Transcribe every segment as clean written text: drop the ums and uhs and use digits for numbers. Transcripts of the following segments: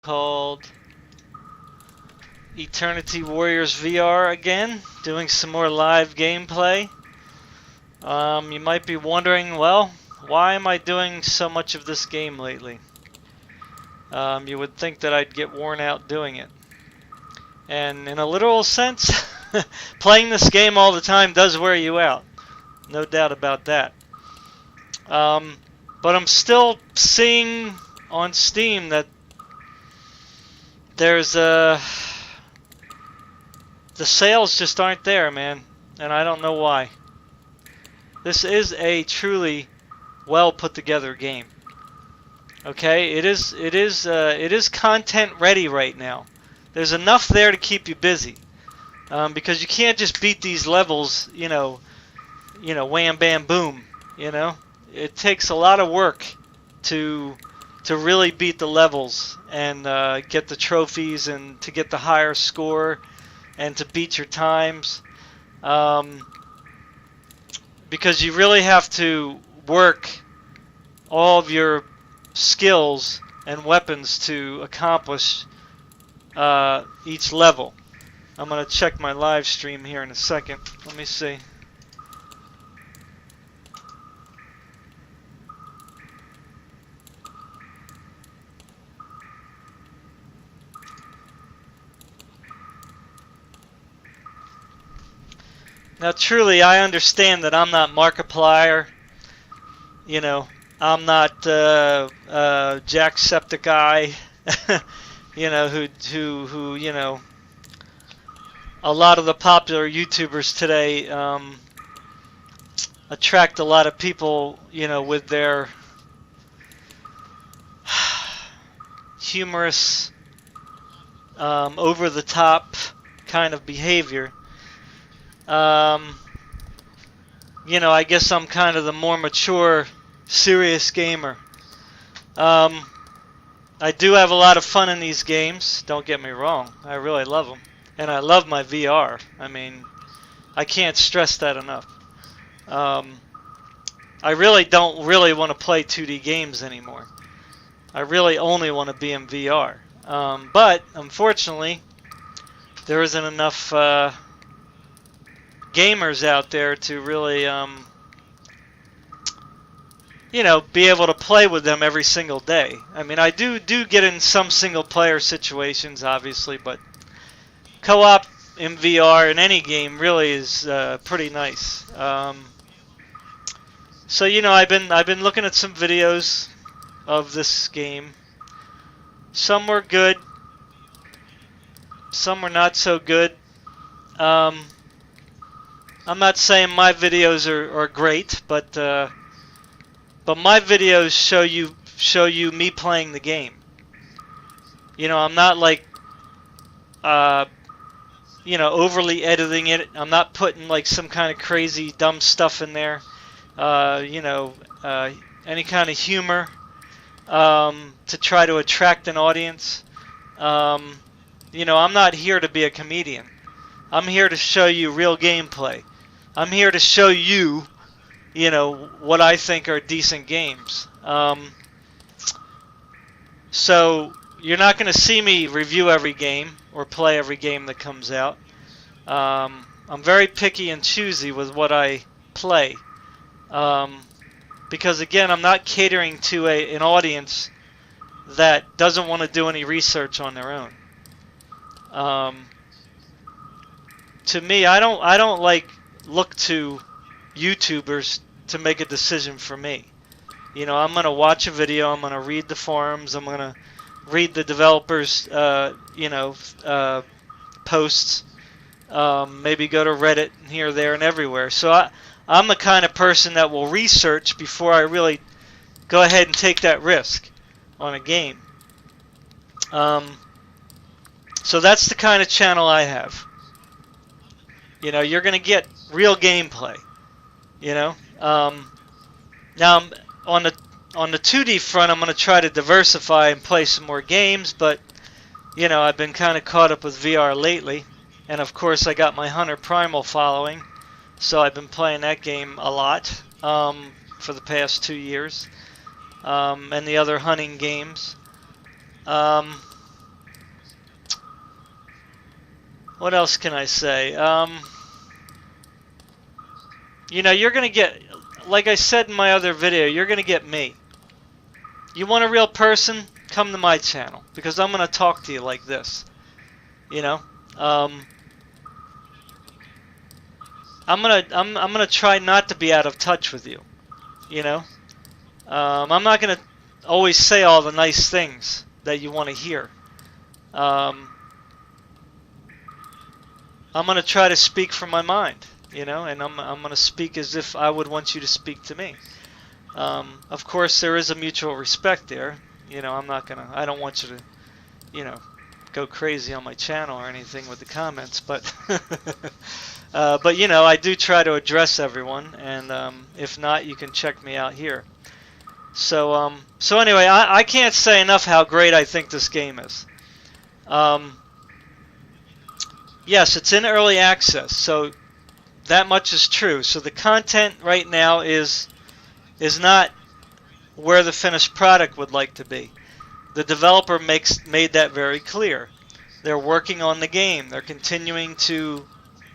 called Eternity Warriors VR again, doing some more live gameplay. You might be wondering, well, why am I doing so much of this game lately? You would think that I'd get worn out doing it. And in a literal sense, playing this game all the time does wear you out. No doubt about that. But I'm still seeing on Steam that there's the sales just aren't there, man, and I don't know why. This is a truly well put together game. Okay, it is content ready right now. There's enough there to keep you busy, because you can't just beat these levels, you know, wham bam boom. You know, it takes a lot of work to really beat the levels and get the trophies and to get the higher score and to beat your times, because you really have to work all of your skills and weapons to accomplish each level. I'm going to check my live stream here in a second. Let me see. Now, truly, I understand that I'm not Markiplier. You know, I'm not Jacksepticeye. You know, who you know, a lot of the popular YouTubers today attract a lot of people, you know, with their humorous, over-the-top kind of behavior. You know, I guess I'm kind of the more mature, serious gamer. I do have a lot of fun in these games, don't get me wrong. I really love them. And I love my VR. I mean, I can't stress that enough. I really don't want to play 2D games anymore. I really only want to be in VR. But, unfortunately, there isn't enough gamers out there to really, you know, be able to play with them every single day. I mean, I do get in some single-player situations, obviously, but co-op in VR in any game really is pretty nice. So, you know, I've been looking at some videos of this game. Some were good, some were not so good. I'm not saying my videos are great, but my videos show you me playing the game. You know, I'm not like you know, overly editing it. I'm not putting like some kind of crazy dumb stuff in there. You know, any kind of humor to try to attract an audience. You know, I'm not here to be a comedian. I'm here to show you real gameplay. I'm here to show you, you know, what I think are decent games. So you're not going to see me review every game or play every game that comes out. I'm very picky and choosy with what I play. Because again, I'm not catering to an audience that doesn't want to do any research on their own. To me, I don't like look to YouTubers to make a decision for me. You know, I'm going to watch a video, I'm going to read the forums, I'm going to read the developers' you know, posts, maybe go to Reddit here, there, and everywhere. So I'm the kind of person that will research before I really go ahead and take that risk on a game. So that's the kind of channel I have. You know, you're going to get real gameplay. You know, now on the 2D front, I'm going to try to diversify and play some more games. But you know, I've been kind of caught up with VR lately, and of course, I got my Hunter Primal following, so I've been playing that game a lot for the past 2 years, and the other hunting games. What else can I say? You know, you're going to get, like I said in my other video, you're going to get me. You want a real person? Come to my channel, because I'm going to talk to you like this. You know? I'm gonna try not to be out of touch with you. You know? I'm not going to always say all the nice things that you want to hear. I'm going to try to speak from my mind, you know, and I'm going to speak as if I would want you to speak to me. Of course, there is a mutual respect there. You know, I don't want you to, you know, go crazy on my channel or anything with the comments, but but you know, I do try to address everyone, and if not, you can check me out here. So anyway, I can't say enough how great I think this game is. Yes, it's in early access, so that much is true. So the content right now is not where the finished product would like to be. The developer made that very clear. They're working on the game. They're continuing to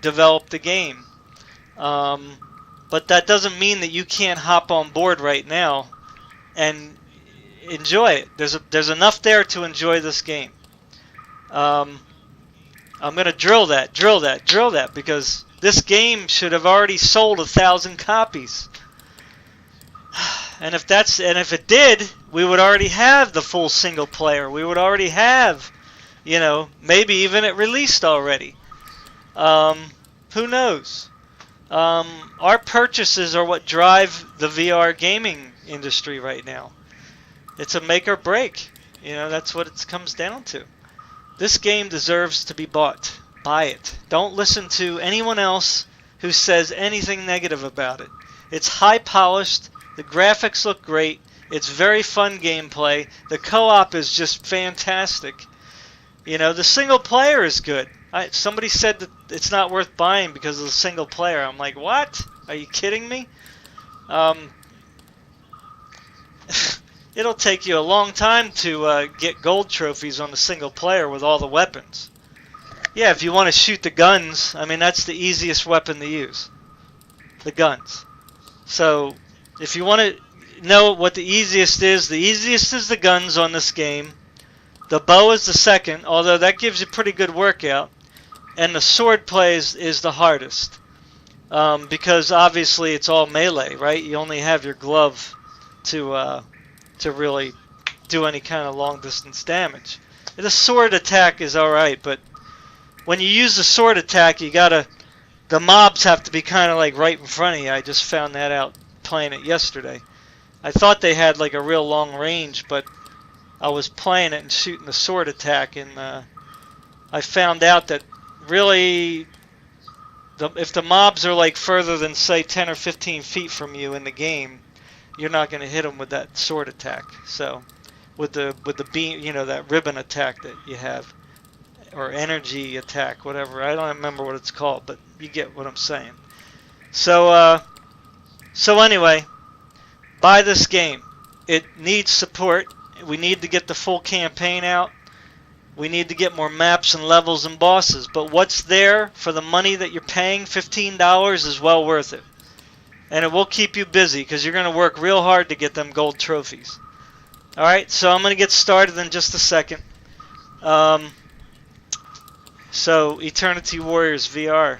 develop the game. But that doesn't mean that you can't hop on board right now and enjoy it. There's enough there to enjoy this game. I'm going to drill that, because this game should have already sold 1,000 copies. And if it did, we would already have the full single player. We would already have, you know, maybe even it released already. Who knows? Our purchases are what drive the VR gaming industry right now. It's a make or break. You know, that's what it comes down to. This game deserves to be bought. Buy it. Don't listen to anyone else who says anything negative about it. It's high polished. The graphics look great. It's very fun gameplay. The co-op is just fantastic. You know, the single player is good. Somebody said that it's not worth buying because of the single player. I'm like, what? Are you kidding me? It'll take you a long time to get gold trophies on the single player with all the weapons. Yeah, if you want to shoot the guns, I mean, that's the easiest weapon to use. The guns. So, if you want to know what the easiest is the guns on this game. The bow is the second, although that gives you pretty good workout. And the sword play is the hardest. Because obviously it's all melee, right? You only have your glove to really do any kind of long distance damage. The sword attack is alright, but when you use the sword attack, the mobs have to be kind of like right in front of you. I just found that out playing it yesterday. I thought they had like a real long range, but I was playing it and shooting the sword attack, and I found out that really if the mobs are like further than say 10 or 15 feet from you in the game, you're not going to hit them with that sword attack. So with the beam, you know, that ribbon attack that you have, or energy attack, whatever. I don't remember what it's called, but you get what I'm saying. So anyway, buy this game. It needs support. We need to get the full campaign out. We need to get more maps and levels and bosses. But what's there for the money that you're paying, $15, is well worth it. And it will keep you busy because you're going to work real hard to get them gold trophies. Alright, so I'm going to get started in just a second. So, Eternity Warriors VR.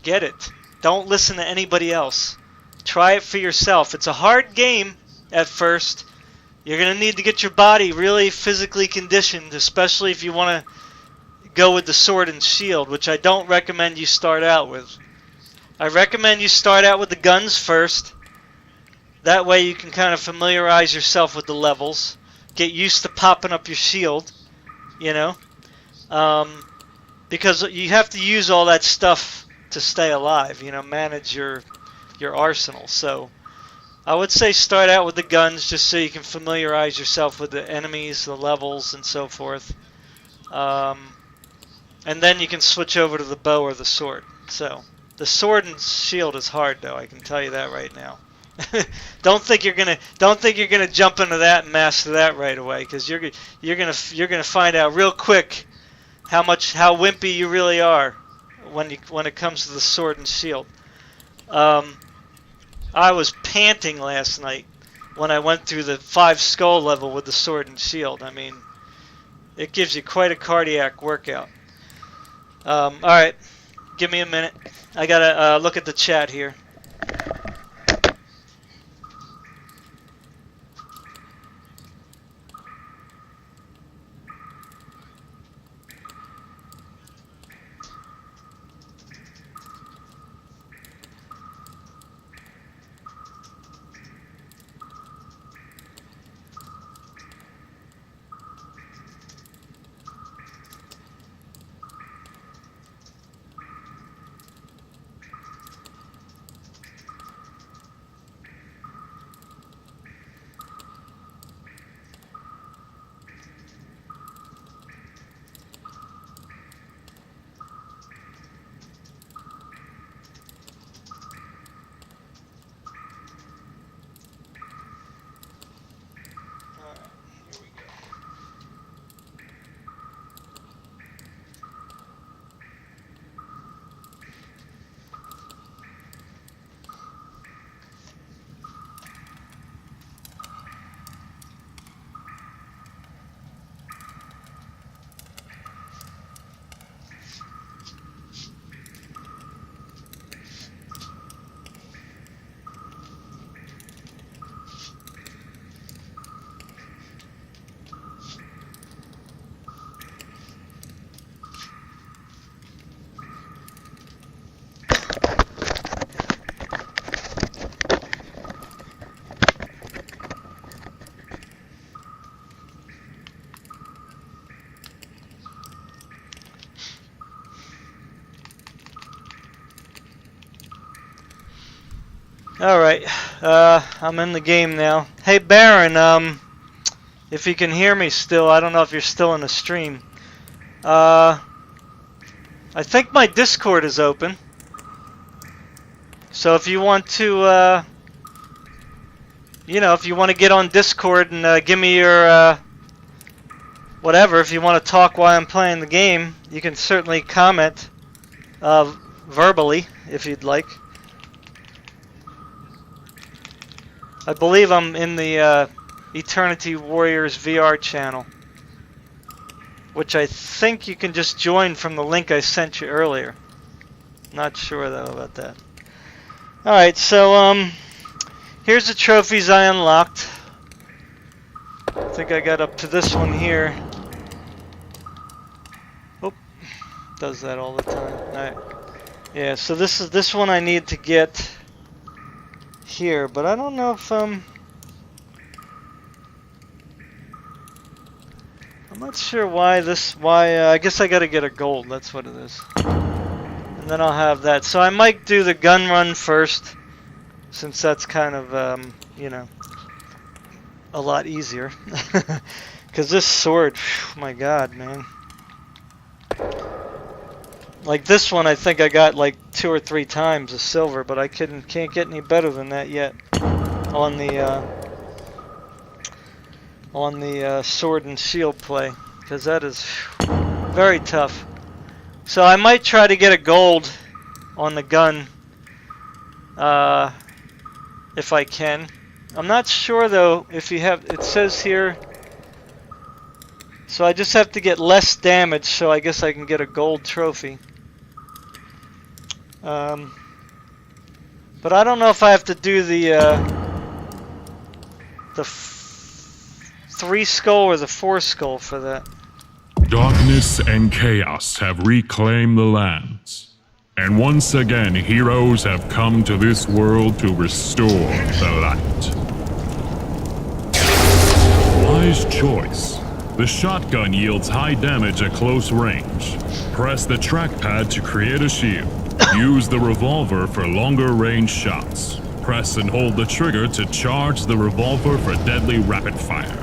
Get it. Don't listen to anybody else. Try it for yourself. It's a hard game at first. You're going to need to get your body really physically conditioned, especially if you want to go with the sword and shield, which I don't recommend you start out with. I recommend you start out with the guns first. That way you can kind of familiarize yourself with the levels. Get used to popping up your shield, you know. Because you have to use all that stuff to stay alive, you know, manage your arsenal. So I would say start out with the guns just so you can familiarize yourself with the enemies, the levels, and so forth. And then you can switch over to the bow or the sword. So the sword and shield is hard, though. I can tell you that right now. Don't think you're gonna jump into that and master that right away, because you're gonna find out real quick how wimpy you really are. when it comes to the sword and shield. I was panting last night when I went through the 5 skull level with the sword and shield. I mean, it gives you quite a cardiac workout. Alright, give me a minute. I gotta look at the chat here. Alright, I'm in the game now. Hey Baron, if you can hear me still, I don't know if you're still in the stream. I think my Discord is open. So if you want to, you know, if you want to get on Discord and give me your, whatever, if you want to talk while I'm playing the game, you can certainly comment verbally if you'd like. I believe I'm in the Eternity Warriors VR channel, which I think you can just join from the link I sent you earlier. Not sure though about that. Alright, so here's the trophies I unlocked. I think I got up to this one here. Oh, does that all the time. Alright. Yeah, so this one I need to get here, but I don't know if I'm not sure why I guess I gotta get a gold, that's what it is. And then I'll have that. So I might do the gun run first, since that's kind of you know, a lot easier. Because this sword, whew, my god, man. Like this one, I think I got like 2 or 3 times the silver, but I can't get any better than that yet on the sword and shield play, because that is very tough. So I might try to get a gold on the gun if I can. I'm not sure though if you have. It says here. So I just have to get less damage, so I guess I can get a gold trophy. But I don't know if I have to do the 3 skull or the 4 skull for that. Darkness and chaos have reclaimed the lands. And once again, heroes have come to this world to restore the light. Wise choice. The shotgun yields high damage at close range. Press the trackpad to create a shield. Use the revolver for longer range shots. Press and hold the trigger to charge the revolver for deadly rapid fire.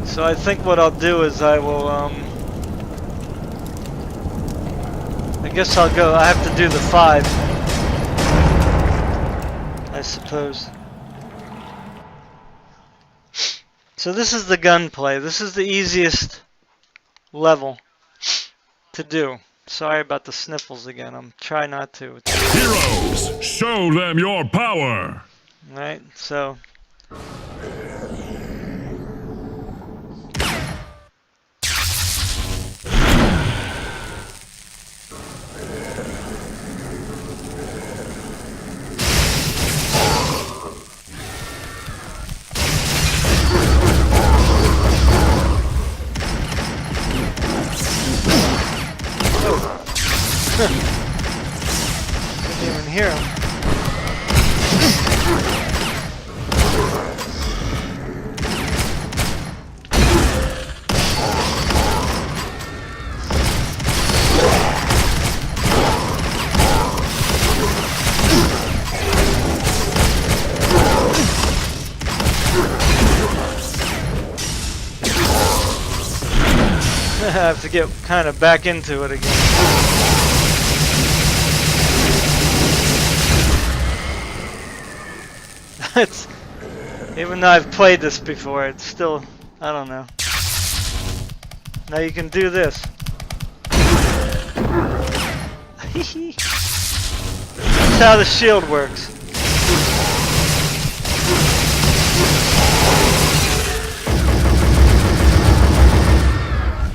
So I think what I'll do is I will, I guess I have to do the 5, I suppose. So this is the gunplay. This is the easiest level to do. Sorry about the sniffles again. I'm trying not to. Heroes, show them your power! Right, so. Didn't even hear him. I have to get kind of back into it again. It's, even though I've played this before, it's still, I don't know. Now you can do this. That's how the shield works.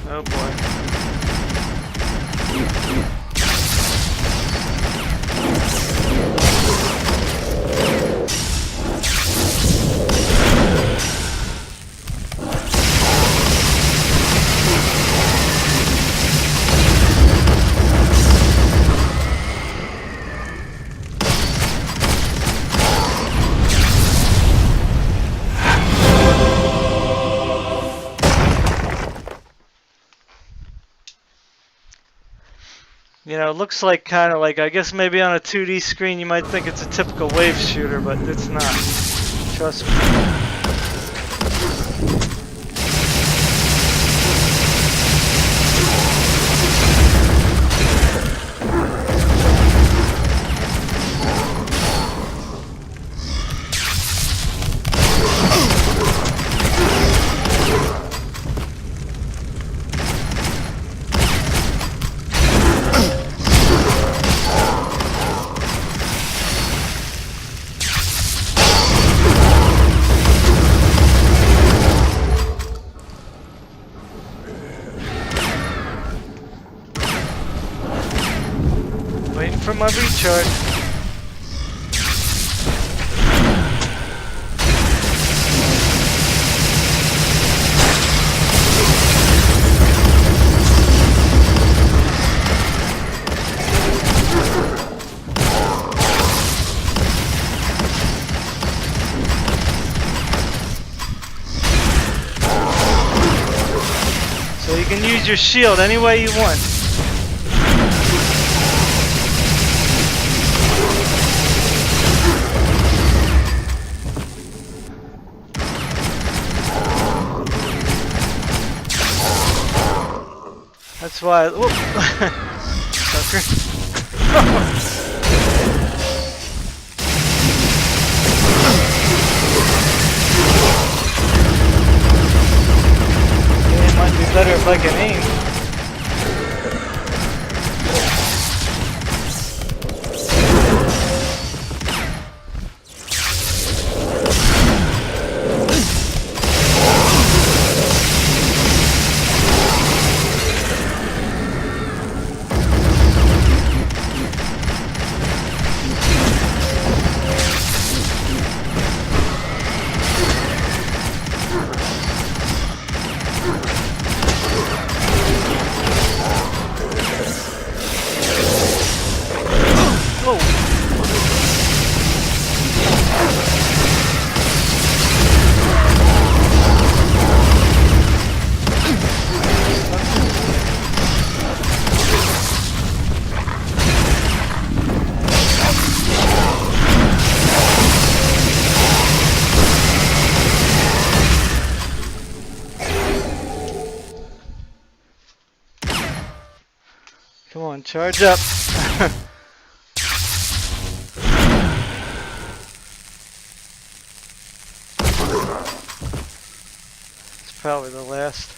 Oh boy. You know, it looks like kind of like, I guess maybe on a 2D screen you might think it's a typical wave shooter, but it's not. Trust me. Waiting for my recharge. So you can use your shield any way you want. That's why. Whoop. Sucker. Yeah, it might be better if I can aim. Come on, charge up. It's probably the last.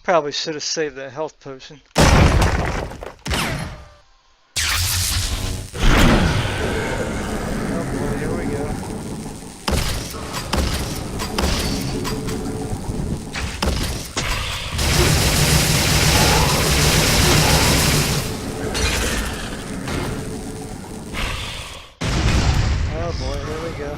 Probably should have saved that health potion. Oh boy, here we go. Oh boy, here we go.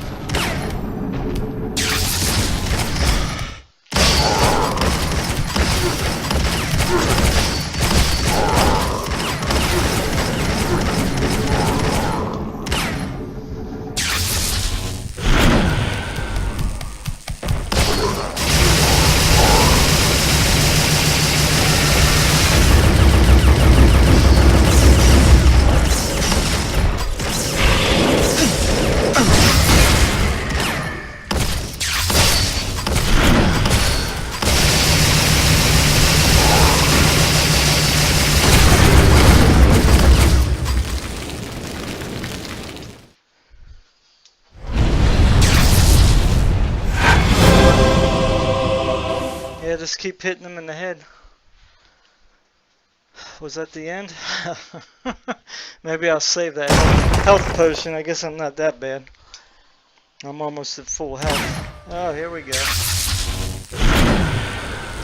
Yeah, just keep hitting them in the head. Was that the end? Maybe I'll save that health potion. I guess I'm not that bad. I'm almost at full health. Oh, here we go.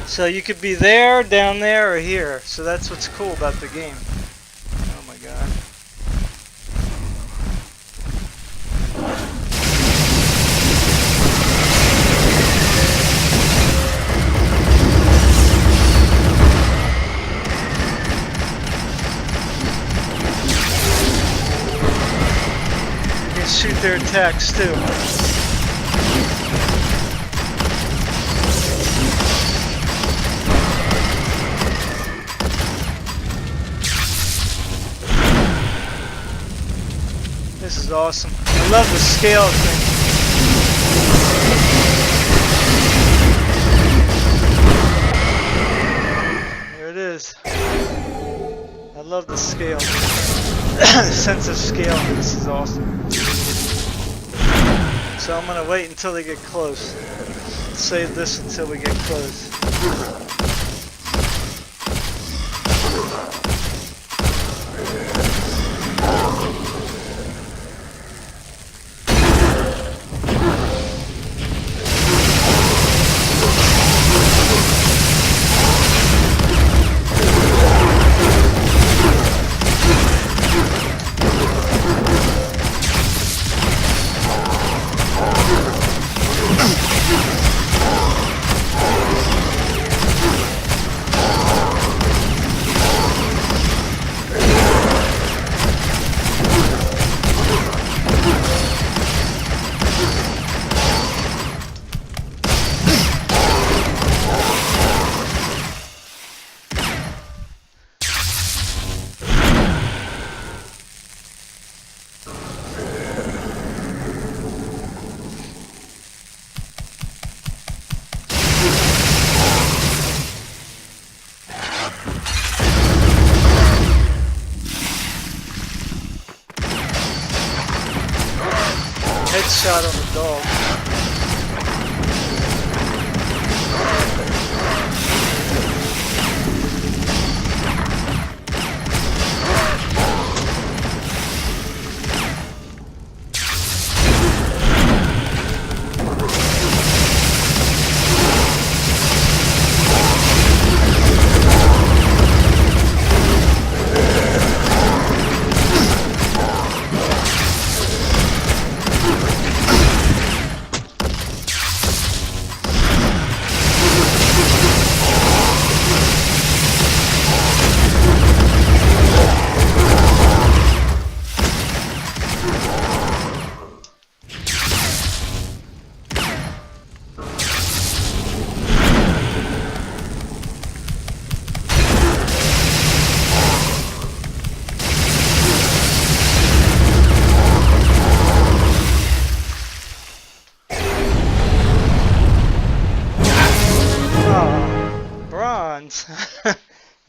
So you could be there, down there, or here. So that's what's cool about the game. Oh my god. Shoot their attacks too. This is awesome. I love the scale thing. Here it is. I love the scale. Sense of scale. This is awesome. So I'm going to wait until they get close. Save this until we get close. Headshot on the dog.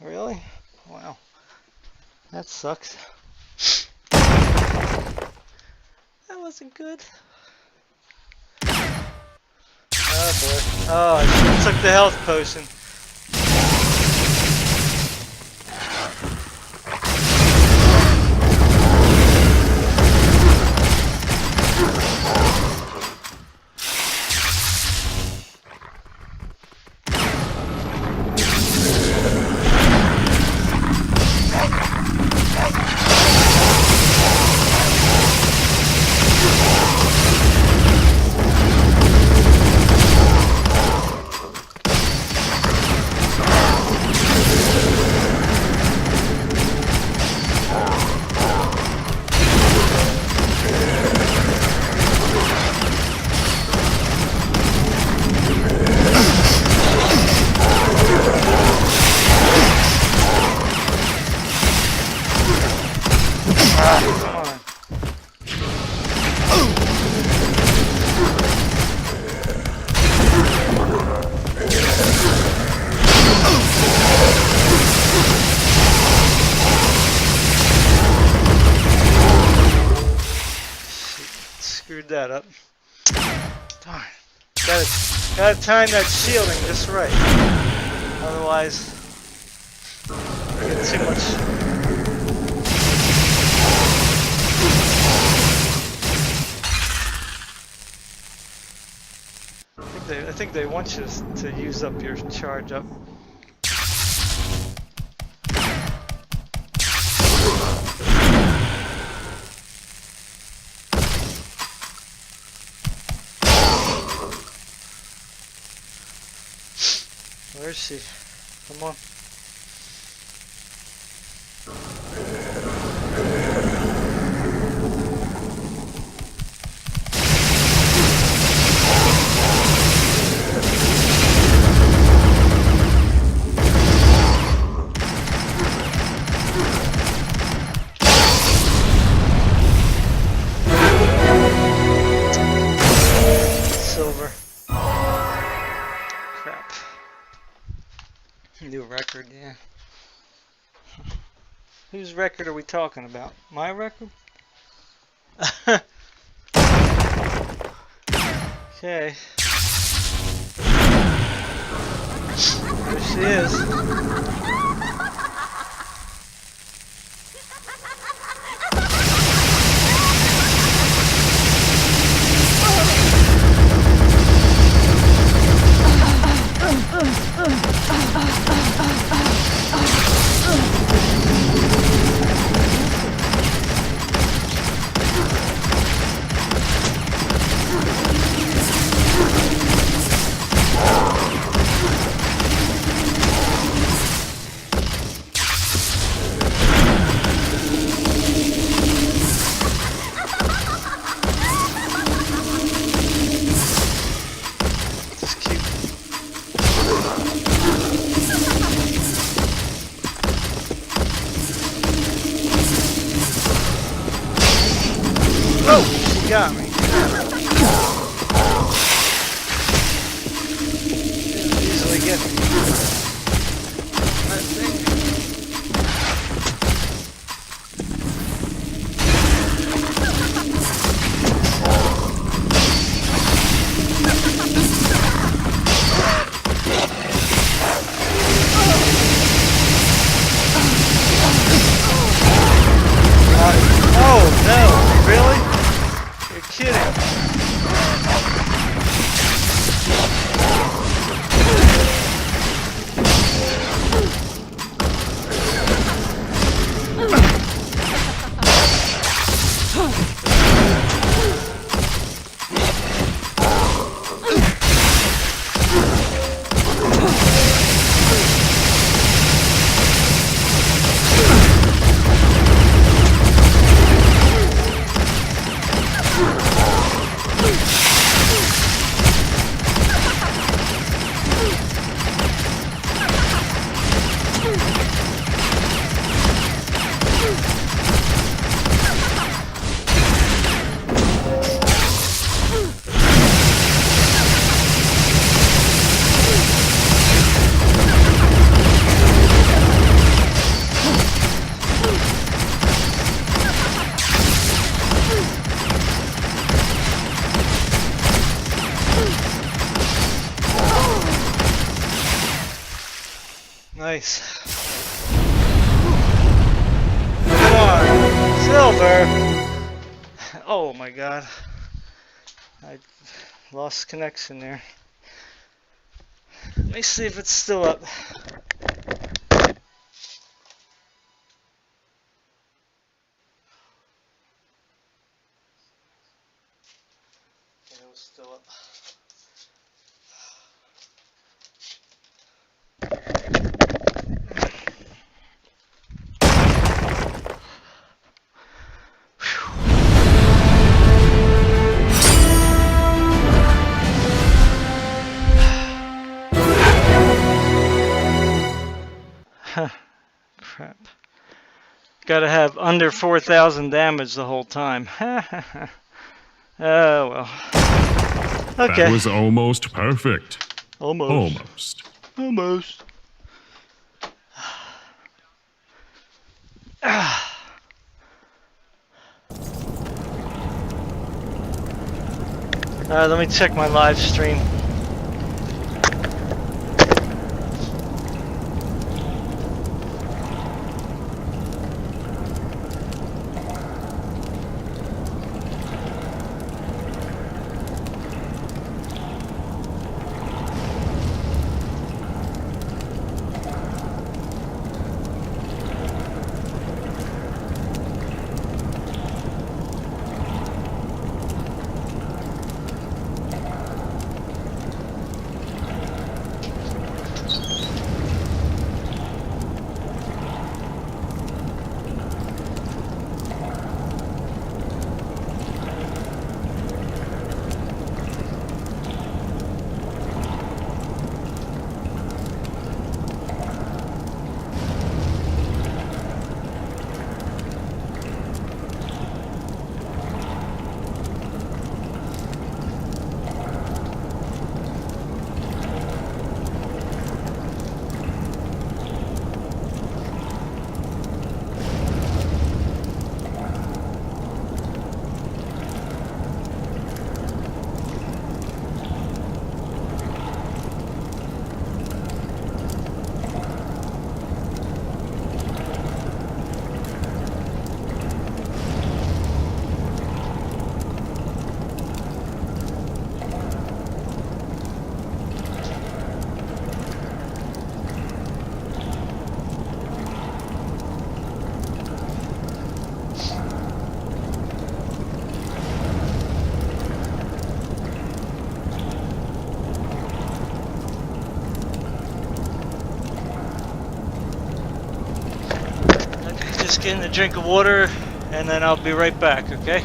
Really? Wow. That sucks. That wasn't good. Oh boy. Oh, I should have took the health potion. that up. Darn. Gotta time that shielding just right. Otherwise, I get too much. I think they want you to use up your charge up. Where is she? Come on. Silver. Crap. New record, yeah. Whose record are we talking about? My record? Okay. There she is. Got me. Easily get me. That thing. Oh no, really? You're kidding. Nice. Come on, silver. Oh my god. I lost connection there. Let me see if it's still up. It was still up. Crap. Gotta have under 4,000 damage the whole time. Oh well. Okay. That was almost perfect. Almost. Almost. Alright, let me check my live stream. Just getting a drink of water, and then I'll be right back, okay?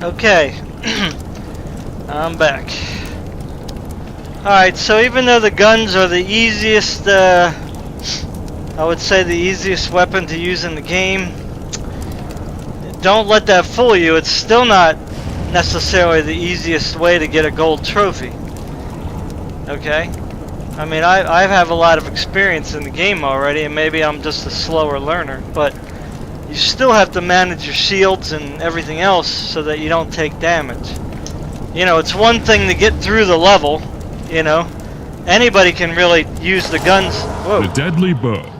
Okay, I'm back. Alright, so even though the guns are the easiest, I would say the easiest weapon to use in the game, don't let that fool you. It's still not necessarily the easiest way to get a gold trophy. Okay? I mean, I have a lot of experience in the game already, and maybe I'm just a slower learner, but you still have to manage your shields and everything else so that you don't take damage. You know, it's one thing to get through the level, you know. Anybody can really use the guns. Whoa. The deadly bow.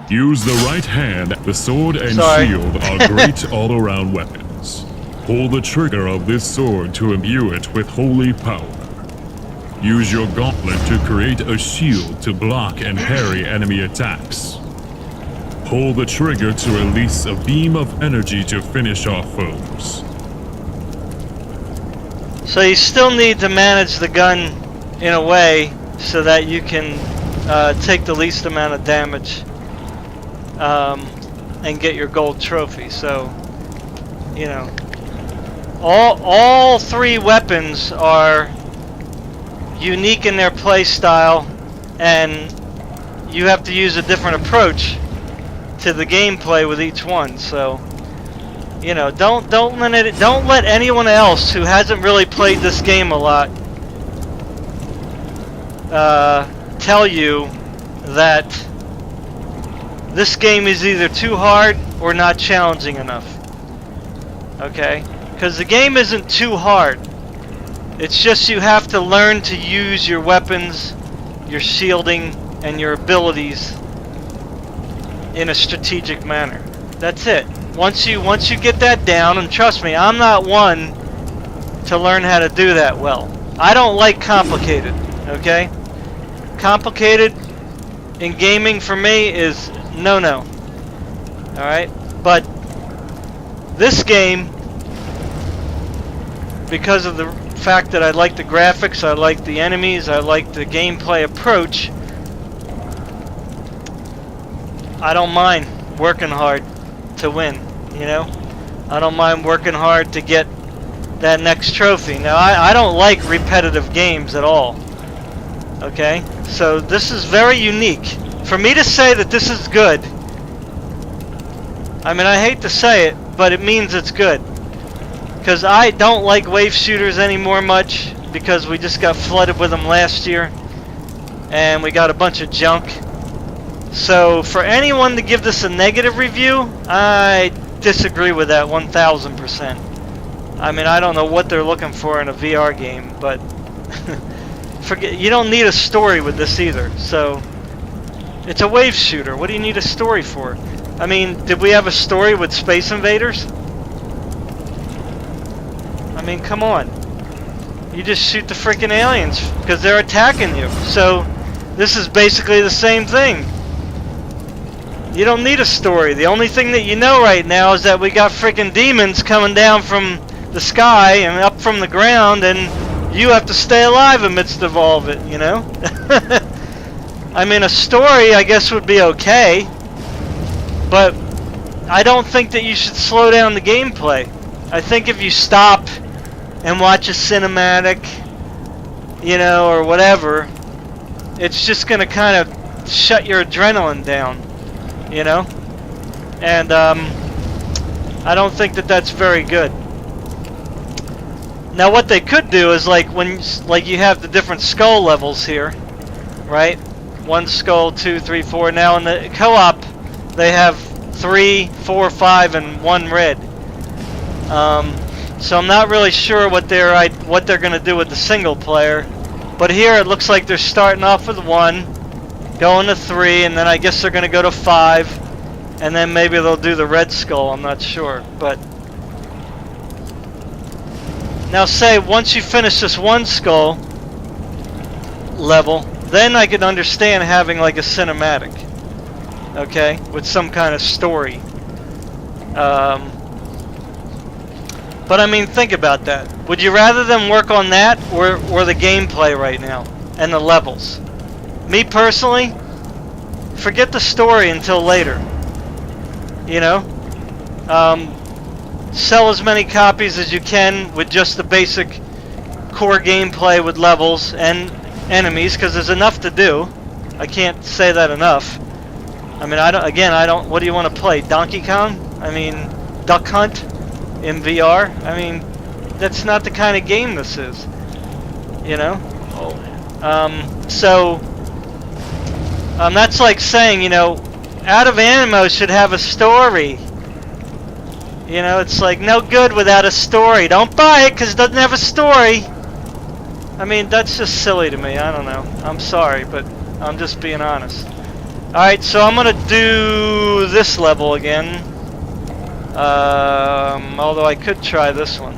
Use the right hand. The sword and Sorry. shield are great all-around weapons. Pull the trigger of this sword to imbue it with holy power. Use your gauntlet to create a shield to block and parry enemy attacks. Pull the trigger to release a beam of energy to finish off foes. So you still need to manage the gun in a way so that you can take the least amount of damage and get your gold trophy. So, you know, all three weapons are unique in their play style, and you have to use a different approach to the gameplay with each one. So, you know, don't let anyone else who hasn't really played this game a lot tell you that this game is either too hard or not challenging enough. Okay? Because the game isn't too hard. It's just you have to learn to use your weapons, your shielding, and your abilities in a strategic manner. That's it. Once you get that down, and trust me, I'm not one to learn how to do that well. I don't like complicated, okay? Complicated in gaming for me is no-no. Alright? But this game, because of the fact that I like the graphics, I like the enemies, I like the gameplay approach, I don't mind working hard to win, you know? I don't mind working hard to get that next trophy. Now, I don't like repetitive games at all. Okay? So this is very unique. For me to say that this is good, I mean, I hate to say it, but it means it's good. Because I don't like wave shooters anymore much, because we just got flooded with them last year, and we got a bunch of junk. So for anyone to give this a negative review, I disagree with that 1000%. I mean, I don't know what they're looking for in a VR game, but forget, you don't need a story with this either. So it's a wave shooter. What do you need a story for? I mean, did we have a story with Space Invaders? I mean, come on. You just shoot the freaking aliens because they're attacking you. So this is basically the same thing. You don't need a story. The only thing that you know right now is that we got freaking demons coming down from the sky and up from the ground, and you have to stay alive amidst of all of it, you know? I mean, a story, I guess, would be okay, but I don't think that you should slow down the gameplay. I think if you stop and watch a cinematic, you know, or whatever, it's just going to kind of shut your adrenaline down, you know? And I don't think that that's very good. Now what they could do is, like, when you have the different skull levels here, right? 1 skull, 2, 3, 4. Now in the co-op they have 3, 4, 5, and 1 red. So I'm not really sure what they're going to do with the single player. But here it looks like they're starting off with 1, going to 3, and then I guess they're going to go to 5, and then maybe they'll do the red skull. I'm not sure, but now say once you finish this 1 skull level, then I could understand having like a cinematic, okay, with some kind of story. But I mean, think about that. Would you rather them work on that or the gameplay right now and the levels? Me personally, forget the story until later. You know, sell as many copies as you can with just the basic core gameplay with levels and enemies, because there's enough to do. I can't say that enough. I mean, I don't, what do you want to play? Donkey Kong? I mean, Duck Hunt in VR? I mean, that's not the kind of game this is. You know? That's like saying, you know, Out of Animo should have a story. You know, it's like no good without a story. Don't buy it because it doesn't have a story. I mean, that's just silly to me. I don't know. I'm sorry, but I'm just being honest. Alright, so I'm going to do this level again. Although I could try this one.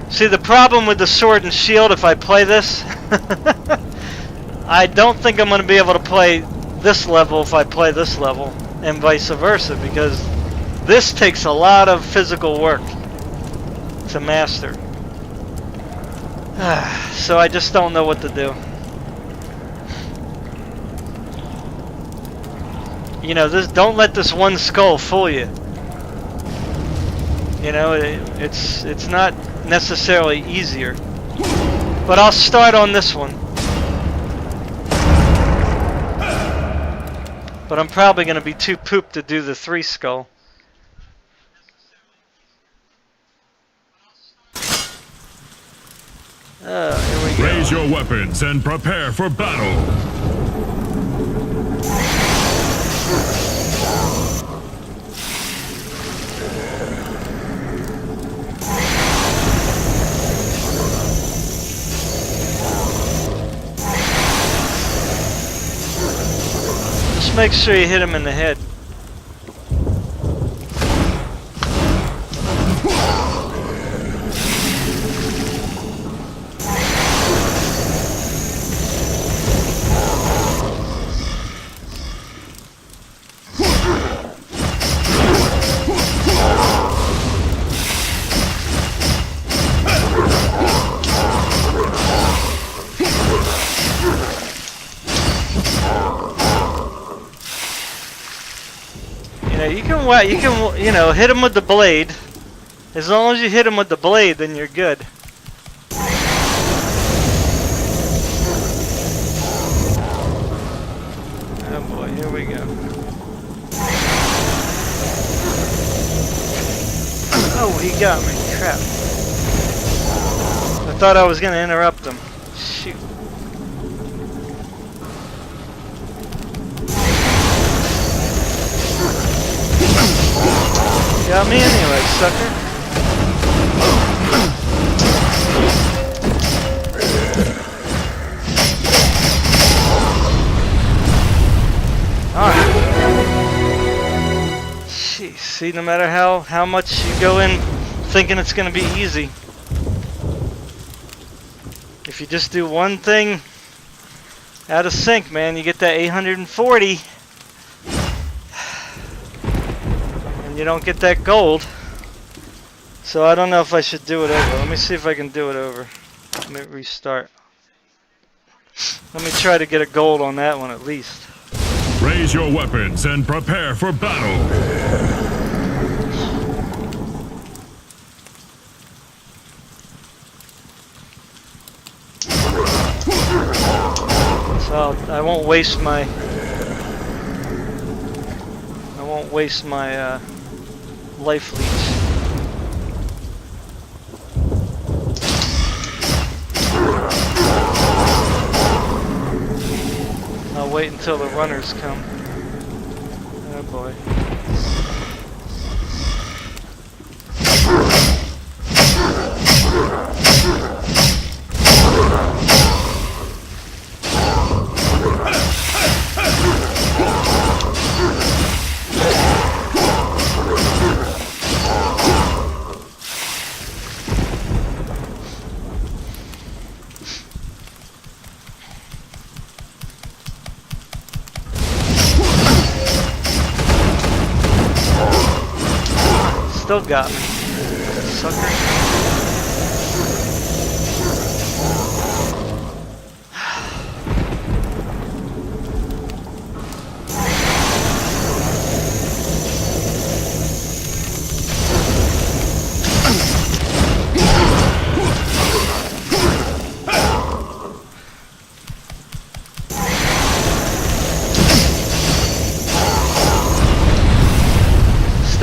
See, the problem with the Sword and Shield, if I play this, I don't think I'm going to be able to play this level if I play this level, and vice versa, because this takes a lot of physical work to master. So I just don't know what to do. You know, don't let this one skull fool you. You know, it's not necessarily easier. But I'll start on this one. But I'm probably going to be too pooped to do the 3 skull. Here we go. Raise your weapons and prepare for battle. Just make sure you hit him in the head. You can, you know, hit him with the blade. As long as you hit him with the blade, then you're good. Oh boy, here we go. Oh, he got me. Crap. I thought I was going to interrupt him. Shoot. Got me anyway, sucker. Alright. Jeez, see, no matter how much you go in thinking it's going to be easy, if you just do one thing out of sync, man, you get that 840. You don't get that gold. So I don't know if I should do it over. Let me see if I can do it over. Let me restart. Let me try to get a gold on that one at least. Raise your weapons and prepare for battle. So I won't waste my life leech. I'll wait until the runners come. Oh boy. Still got me, sucker.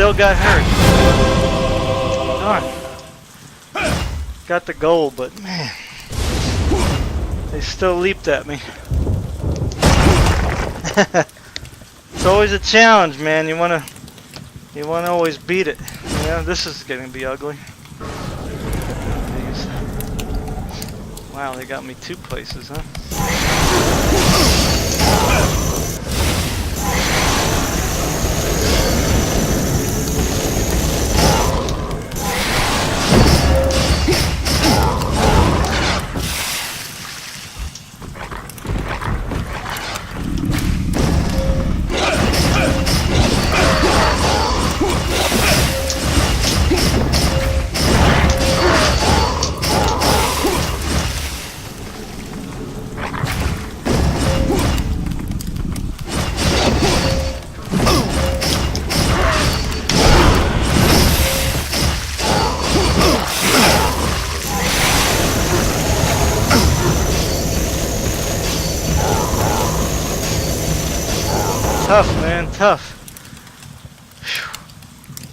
still got hurt. Darn. Got the goal, but man, they still leaped at me. It's always a challenge, man. You wanna always beat it. Yeah, this is getting to be ugly. These. Wow, they got me 2 places, huh? Tough, man, tough. Whew.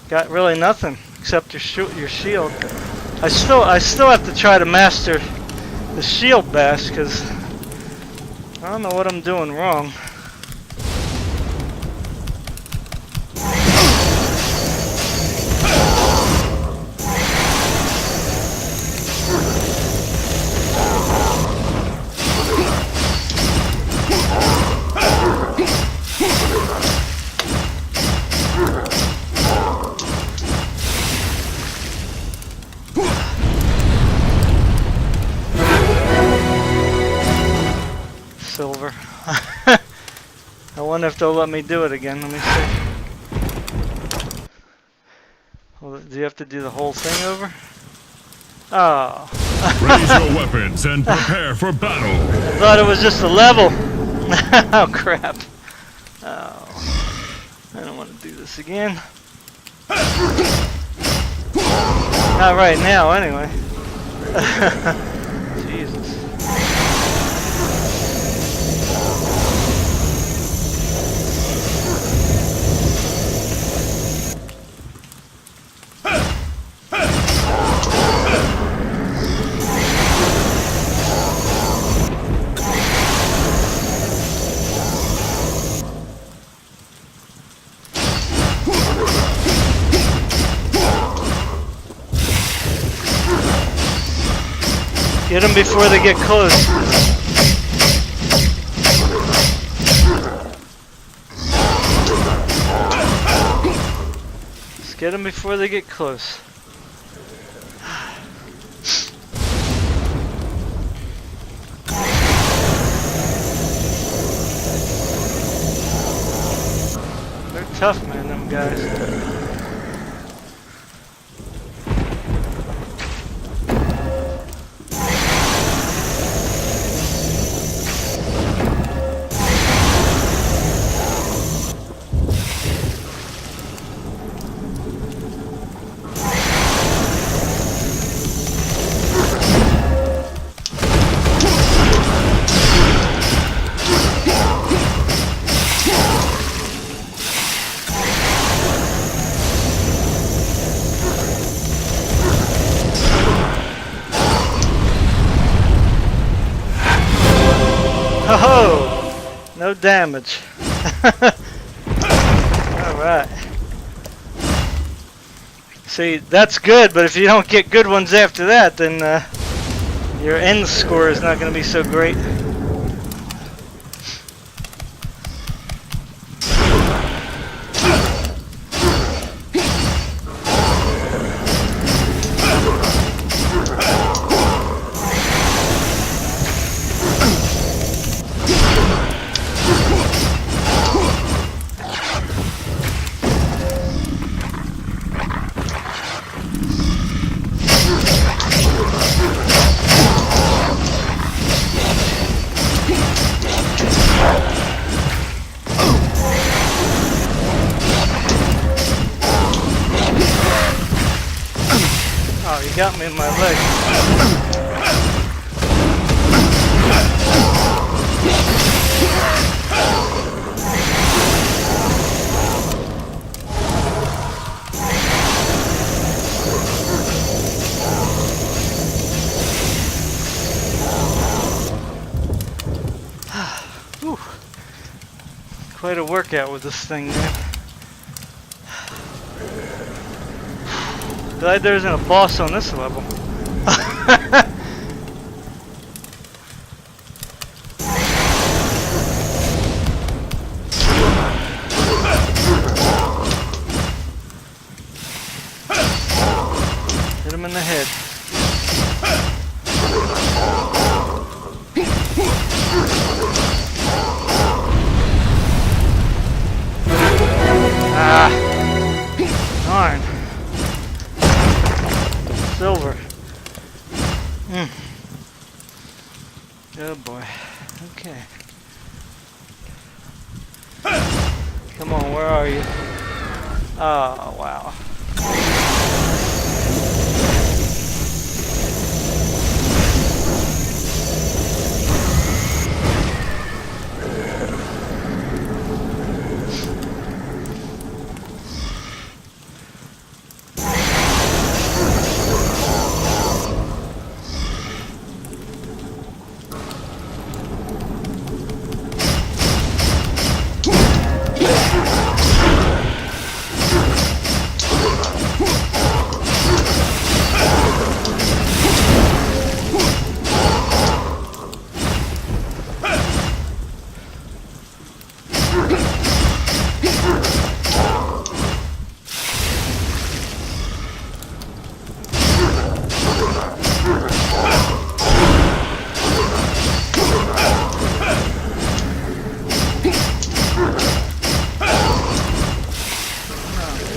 Got really nothing except your shield. I still have to try to master the shield bash because I don't know what I'm doing wrong. Silver. I wonder if they'll let me do it again. Let me see. Well, do you have to do the whole thing over? Oh. Raise your weapons and prepare for battle. I thought it was just a level. Oh crap. Oh. I don't want to do this again. Not right now, anyway. Jesus. Get them before they get close. Just get them before they get close. They're tough, man, them guys. Oh, no damage. Alright. See, that's good, but if you don't get good ones after that, then your end score is not going to be so great. Oh, you got me in my leg. Quite a workout with this thing, man. Glad there isn't a boss on this level. Hit him in the head. Ah, darn. Silver. Oh boy. Okay. Come on, where are you? Oh, wow.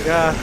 God.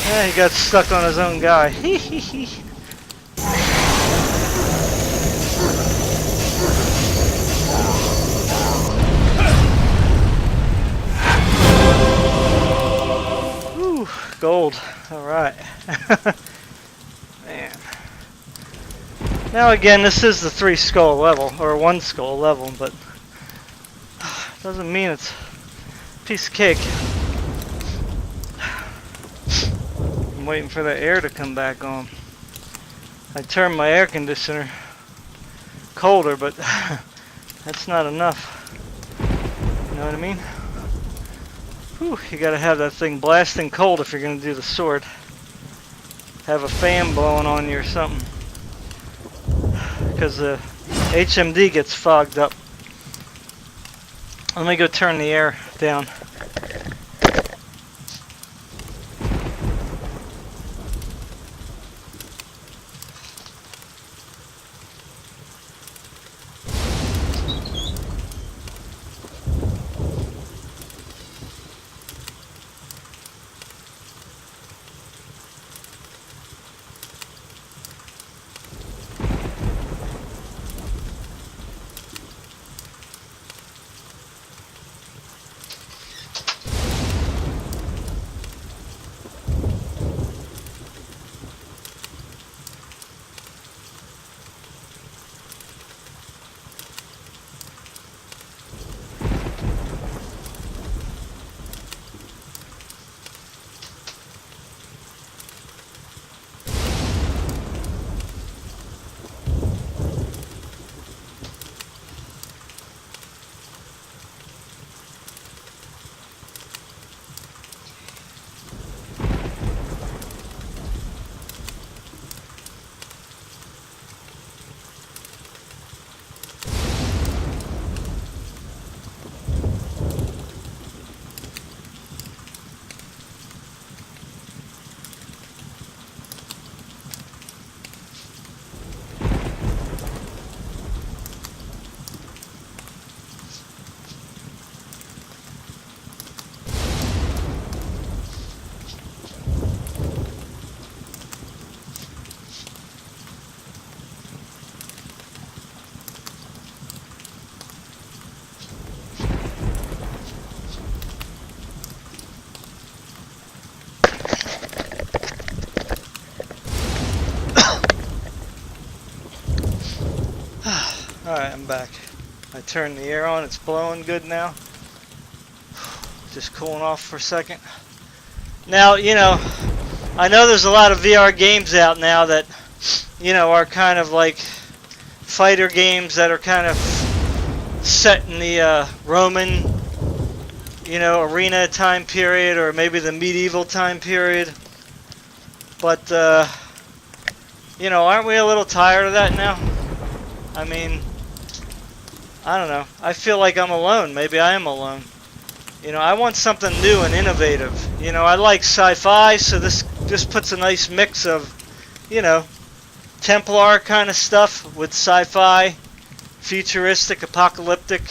Yeah, he got stuck on his own guy. Whew, gold. Alright. Man. Now again, this is the 3 skull level, or 1 skull level, but doesn't mean it's a piece of cake. I'm waiting for the air to come back on. I turned my air conditioner colder, but that's not enough. You know what I mean? Whew, you gotta have that thing blasting cold if you're gonna do the sword. Have a fan blowing on you or something. Because the HMD gets fogged up. Let me go turn the air down. Alright, I'm back. I turned the air on, it's blowing good now. Just cooling off for a second. Now, you know, I know there's a lot of VR games out now that, you know, are kind of like fighter games that are kind of set in the Roman, you know, arena time period, or maybe the medieval time period. But, you know, aren't we a little tired of that now? I mean, I don't know. I feel like I'm alone. Maybe I am alone. You know, I want something new and innovative. You know, I like sci-fi, so this puts a nice mix of, you know, Templar kind of stuff with sci-fi, futuristic, apocalyptic.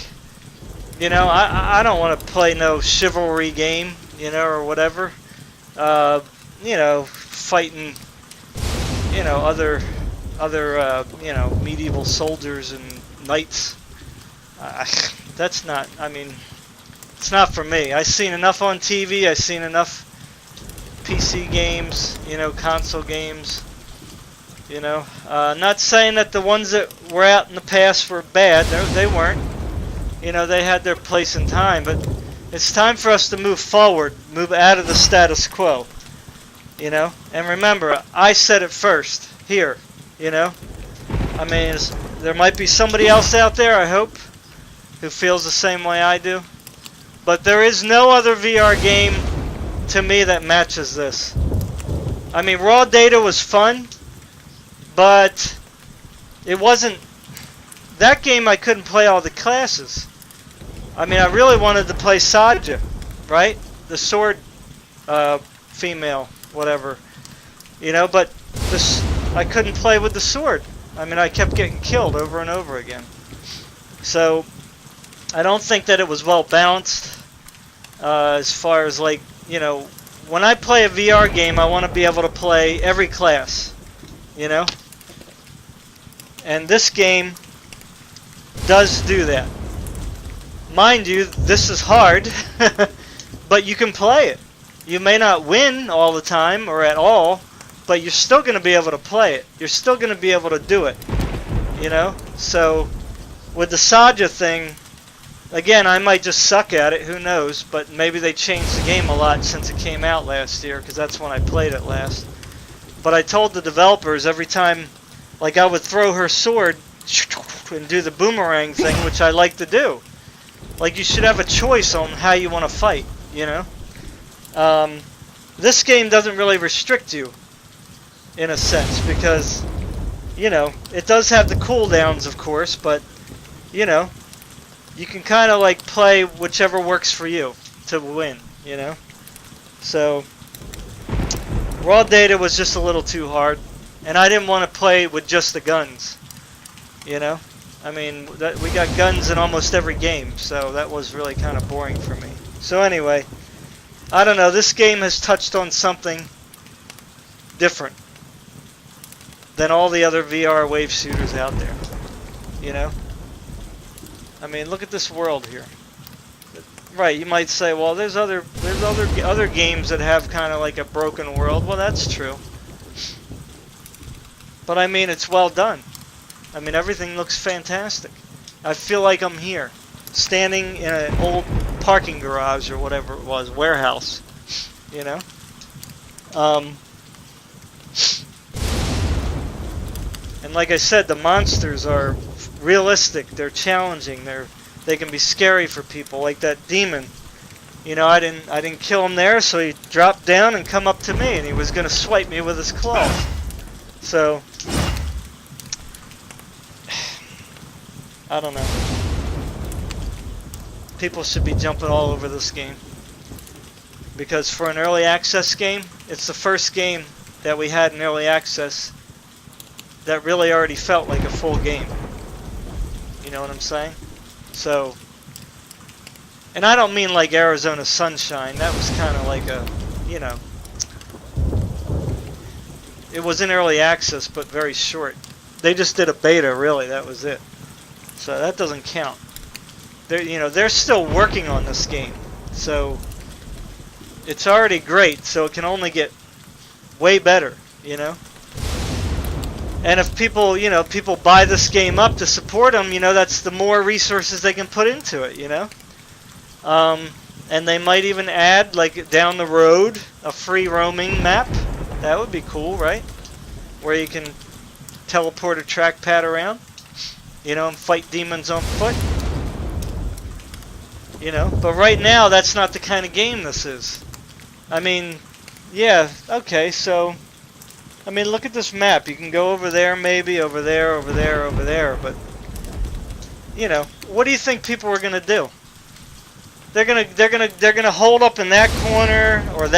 You know, I don't want to play no chivalry game, you know, or whatever. You know, fighting, you know, other you know, medieval soldiers and knights. That's not, I mean, it's not for me. I've seen enough on TV, I've seen enough PC games, you know, console games, you know. Not saying that the ones that were out in the past were bad, they weren't. You know, they had their place in time, but it's time for us to move forward, move out of the status quo, you know. And remember, I said it first, here, you know. I mean, there might be somebody else out there, I hope, who feels the same way I do. But there is no other VR game to me that matches this. I mean, Raw Data was fun, but it wasn't... That game I couldn't play all the classes. I mean, I really wanted to play Saja, right? The sword female, whatever. You know, but I couldn't play with the sword. I mean, I kept getting killed over and over again. So, I don't think that it was well balanced as far as, like, you know, when I play a VR game, I want to be able to play every class, you know? And this game does do that. Mind you, this is hard, but you can play it. You may not win all the time or at all, but you're still going to be able to play it. You're still going to be able to do it, you know? So, with the Saja thing, again, I might just suck at it, who knows, but maybe they changed the game a lot since it came out last year, because that's when I played it last. But I told the developers every time, like, I would throw her sword and do the boomerang thing, which I like to do. Like, you should have a choice on how you want to fight, you know? This game doesn't really restrict you, in a sense, because, you know, it does have the cooldowns, of course, but, you know, you can kind of, like, play whichever works for you to win, you know? So, Raw Data was just a little too hard, and I didn't want to play with just the guns, you know? I mean, we got guns in almost every game, so that was really kind of boring for me. So anyway, I don't know, this game has touched on something different than all the other VR wave shooters out there, you know? I mean, look at this world here. Right, you might say, well, there's other games that have kind of like a broken world. Well, that's true. But I mean, it's well done. I mean, everything looks fantastic. I feel like I'm here, standing in an old parking garage or whatever it was, warehouse, you know? And like I said, the monsters are realistic, they're challenging, they can be scary for people, like that demon. You know, I didn't kill him there, so he dropped down and come up to me, and he was going to swipe me with his claws. So, I don't know. People should be jumping all over this game. Because for an early access game, it's the first game that we had in early access that really already felt like a full game. You know what I'm saying? So, and I don't mean like Arizona Sunshine. That was kind of like a, you know, it was in early access, but very short. They just did a beta, really. That was it. So that doesn't count. They're still working on this game. So it's already great. So it can only get way better, you know. And if people, people buy this game up to support them, that's the more resources they can put into it, And they might even add, like, down the road, a free roaming map. That would be cool, right? Where you can teleport a trackpad around, and fight demons on foot. But right now, that's not the kind of game this is. I mean, yeah, okay, so... I mean, look at this map. You can go over there, maybe, over there, over there, over there, but... what do you think people are gonna do? They're gonna hold up in that corner, or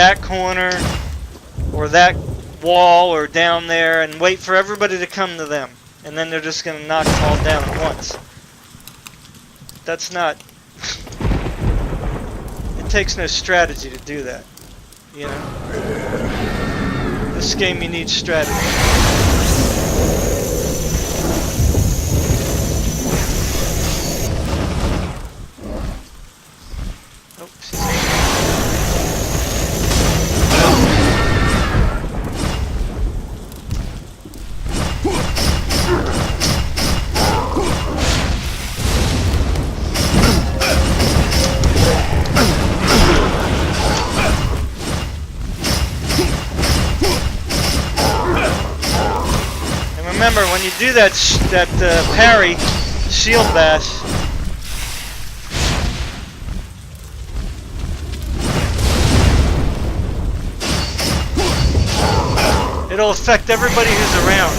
that wall, or down there, and wait for everybody to come to them. And then they're just gonna knock them all down at once. That's not... It takes no strategy to do that, This game, you need strategy. Remember, when you do that parry, shield bash, it'll affect everybody who's around.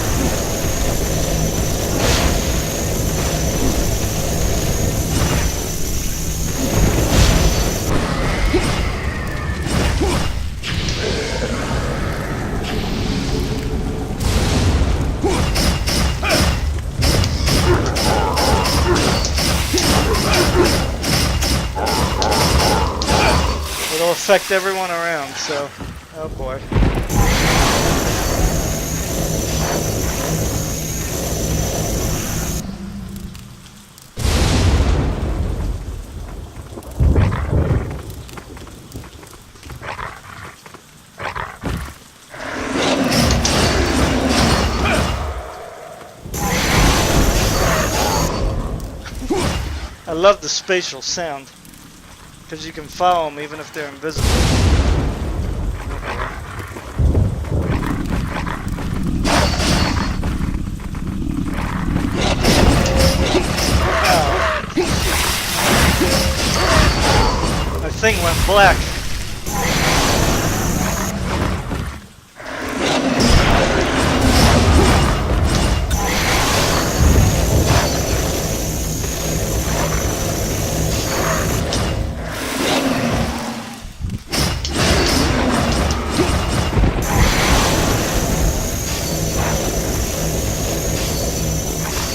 It'll affect everyone around, so, oh boy. I love the spatial sound. Because you can follow them even if they're invisible. My thing went black.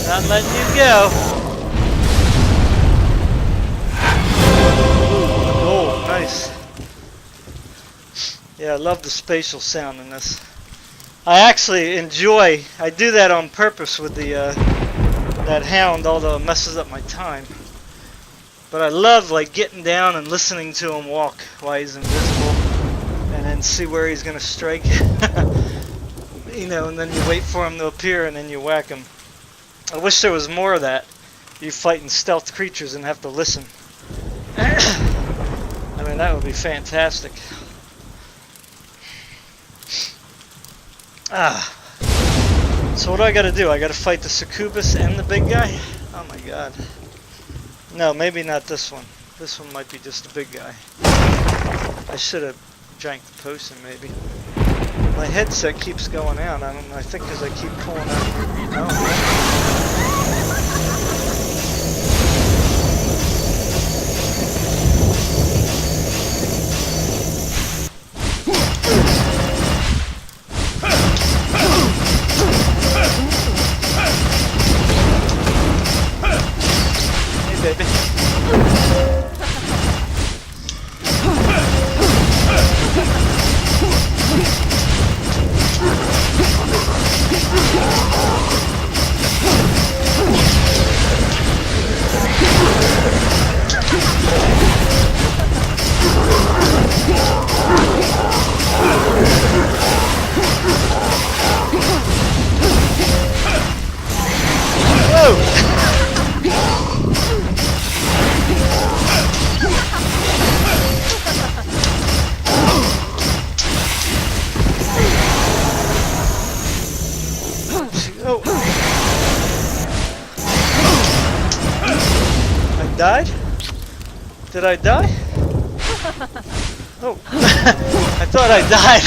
Not letting you go. Oh, nice. Yeah, I love the spatial sound in this. I actually enjoy, I do that on purpose with the that hound, although it messes up my time. But I love like getting down and listening to him walk while he's invisible, and then see where he's gonna strike. And then you wait for him to appear and then you whack him. I wish there was more of that. You fighting stealth creatures and have to listen. I mean, that would be fantastic. So what do I gotta do? I gotta fight the succubus and the big guy? Oh my god. No, maybe not this one. This one might be just the big guy. I should have drank the potion, maybe. My headset keeps going out. I don't know. I think because I keep pulling out. Oh, hey, baby. died? Did I die? Oh. I thought I died.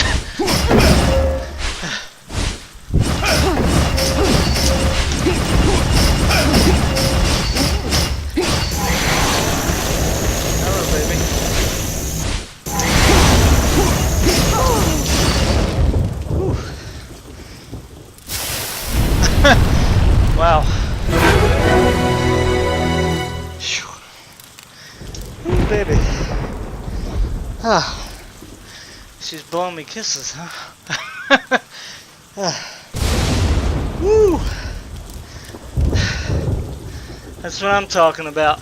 Hello, baby. Wow. Ooh, baby. Ah. She's blowing me kisses, huh? Woo! That's what I'm talking about.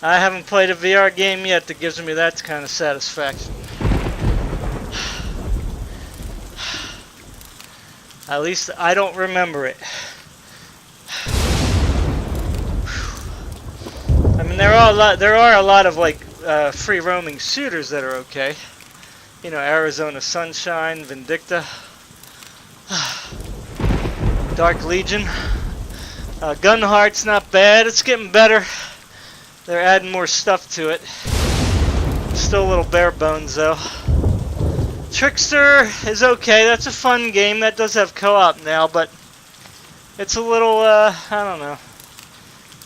I haven't played a VR game yet that gives me that kind of satisfaction. At least I don't remember it. I mean, there are a lot of like free roaming shooters that are okay. You know, Arizona Sunshine, Vindicta, Dark Legion. Gunheart's not bad. It's getting better. They're adding more stuff to it. Still a little bare bones though. Trickster is okay. That's a fun game. That does have co-op now, but it's a little, I don't know.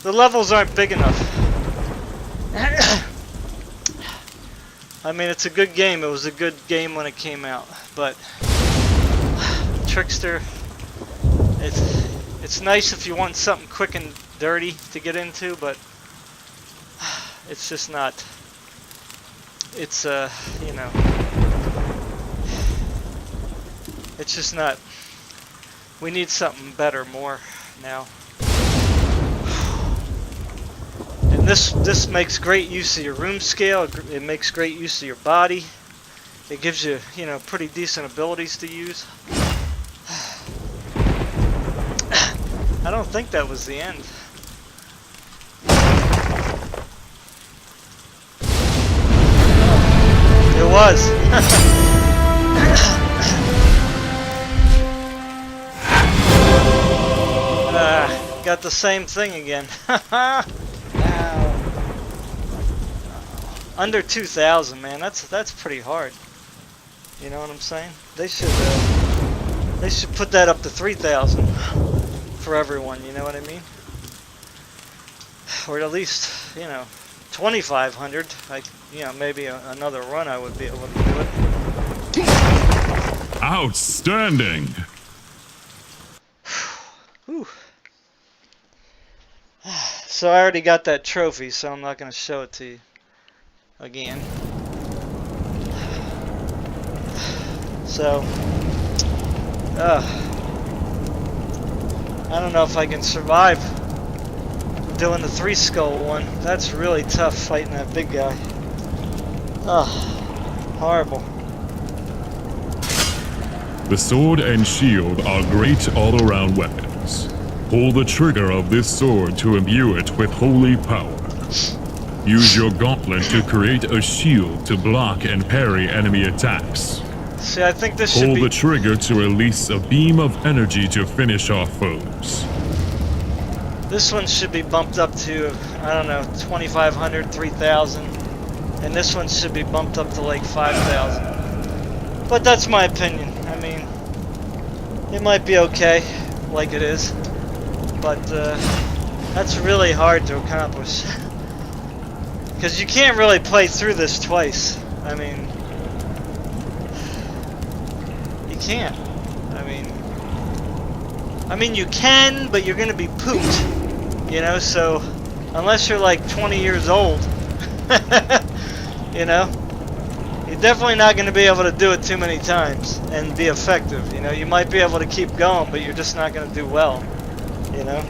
The levels aren't big enough. I mean, it's a good game. It was a good game when it came out, but Trickster, it's nice if you want something quick and dirty to get into, but it's just not. It's you know, it's just not. We need something better, more now. And this makes great use of your room scale. It makes great use of your body. It gives you, you know, pretty decent abilities to use. I don't think that was the end. It was. Got the same thing again. Under 2,000, man. That's pretty hard. You know what I'm saying? They should put that up to 3,000 for everyone. You know what I mean? Or at least, you know, 2,500. Like, you know, maybe another run I would be able to do it. Outstanding. Whew. So I already got that trophy, so I'm not going to show it to you again. So, I don't know if I can survive doing the 3 skull one. That's really tough fighting that big guy. Horrible. The sword and shield are great all-around weapons. Pull the trigger of this sword to imbue it with holy power. Use your gauntlet to create a shield to block and parry enemy attacks. See, I think this should be... Pull the trigger to release a beam of energy to finish off foes. This one should be bumped up to, I don't know, 2,500, 3,000. And this one should be bumped up to like 5,000. But that's my opinion. I mean, it might be okay, like it is. But that's really hard to accomplish. Because you can't really play through this twice. I mean, you can't. I mean you can, but you're gonna be pooped. You know, so unless you're like 20 years old, you know, you're definitely not gonna be able to do it too many times and be effective. You know, you might be able to keep going, but you're just not gonna do well. You know.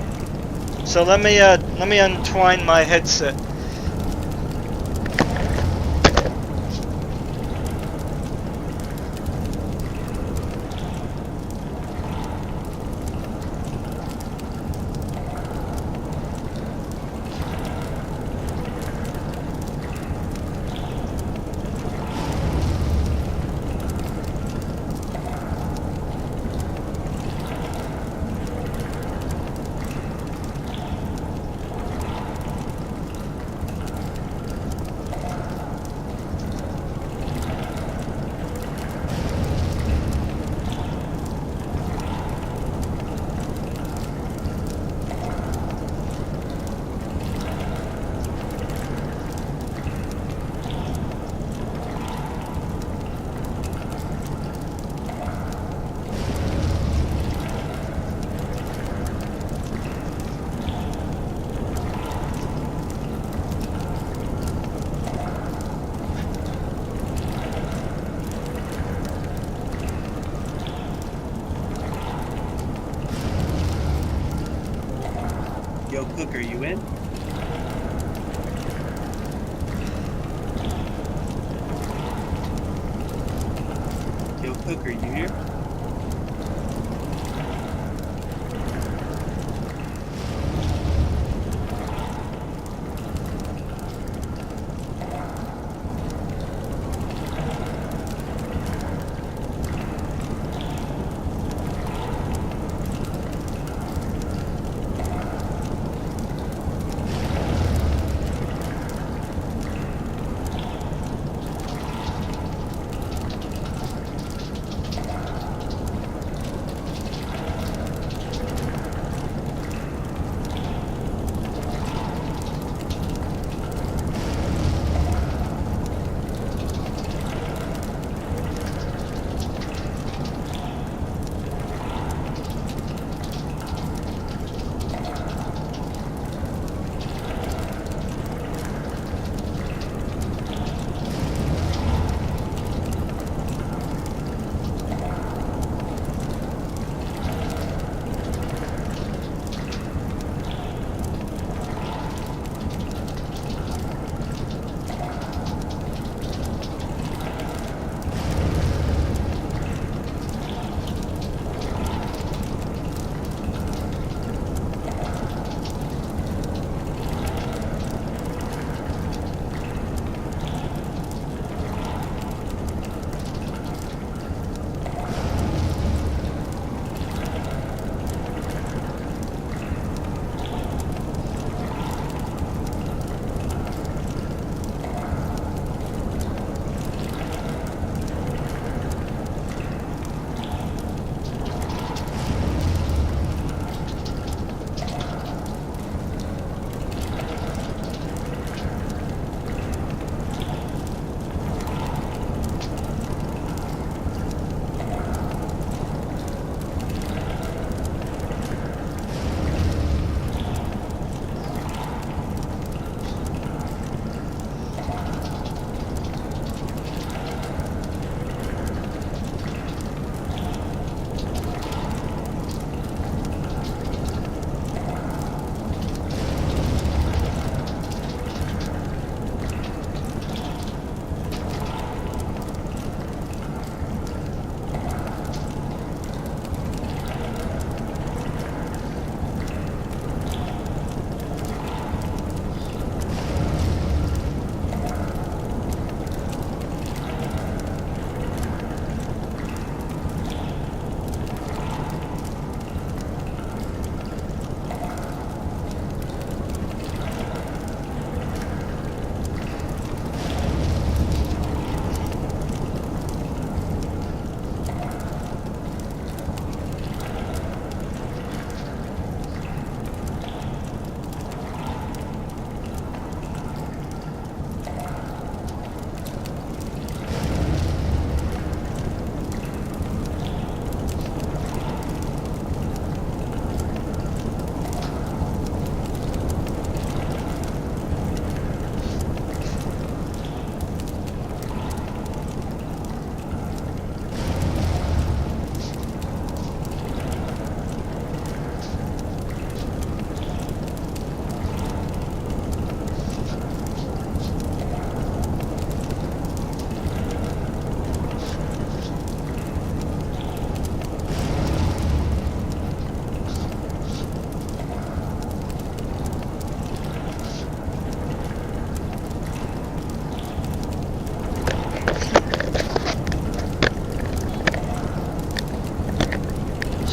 So let me untwine my headset. Yo, Cook, are you in? Yo, Cook, are you here?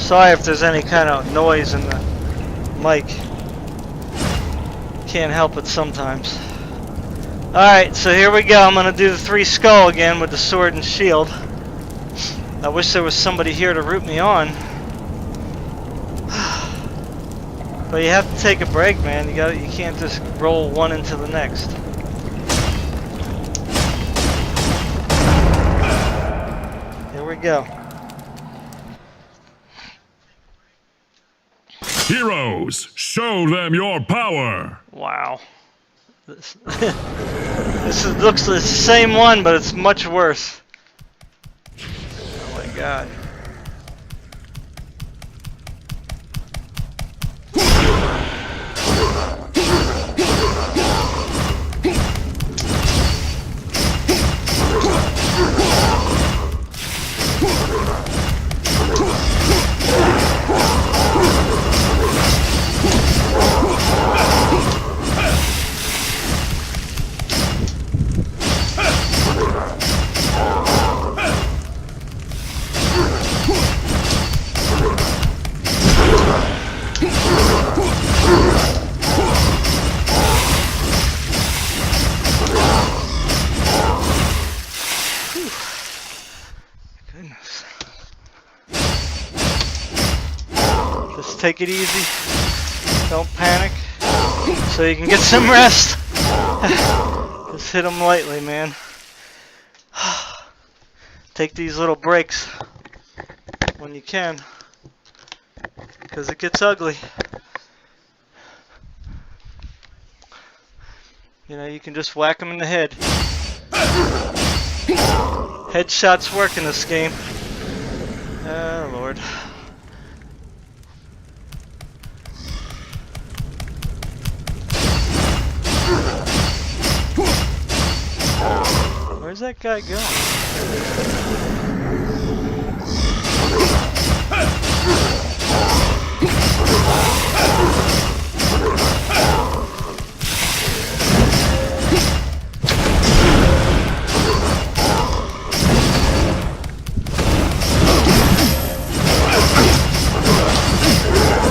Sorry if there's any kind of noise in the mic. Can't help it sometimes. Alright, so here we go. I'm going to do the 3 skull again with the sword and shield. I wish there was somebody here to root me on. But you have to take a break, man. You can't just roll one into the next. Here we go. Heroes, show them your power! Wow. This looks the same one, but it's much worse. Oh my god. Just take it easy. Don't panic. So you can get some rest. Just hit them lightly, man. Take these little breaks when you can, because it gets ugly. You know, you can just whack them in the head. Headshots work in this game. Oh, Lord. Where's that guy going?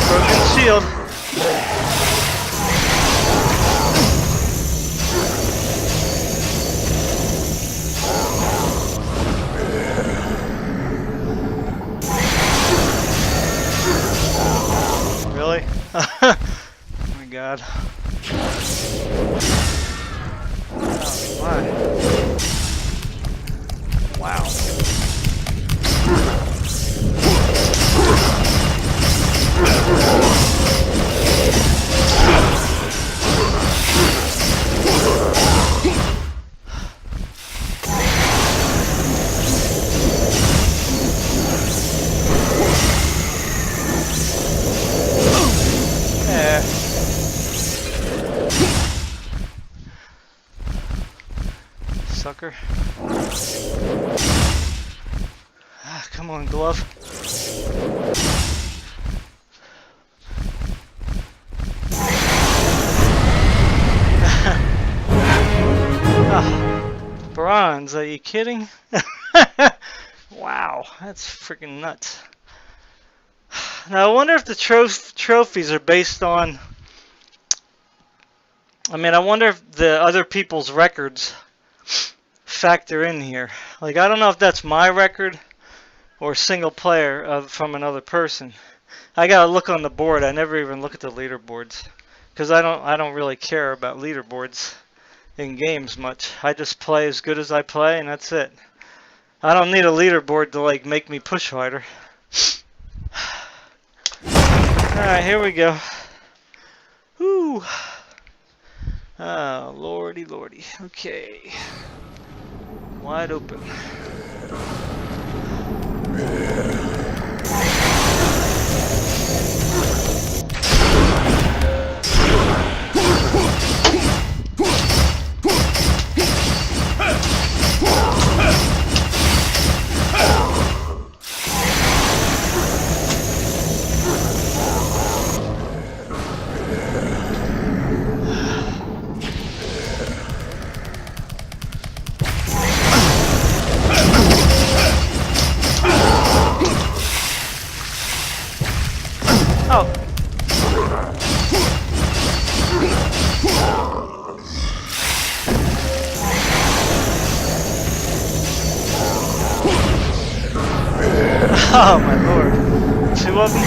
Broken shield. Really? Oh my God. Oh my. Wow. Sucker. Ah, come on, glove. Ah, bronze, are you kidding? Wow, that's freaking nuts. Now I wonder if the trophies are based on, I wonder if the other people's records factor in here. Like, I don't know if that's my record or single player from another person. I gotta look on the board. I never even look at the leaderboards because I don't really care about leaderboards in games much. I just play as good as I play, and that's it. I don't need a leaderboard to like make me push harder. Alright, here we go. Whew. Oh, lordy, lordy. Okay. Wide open. Oh my lord. Two of them?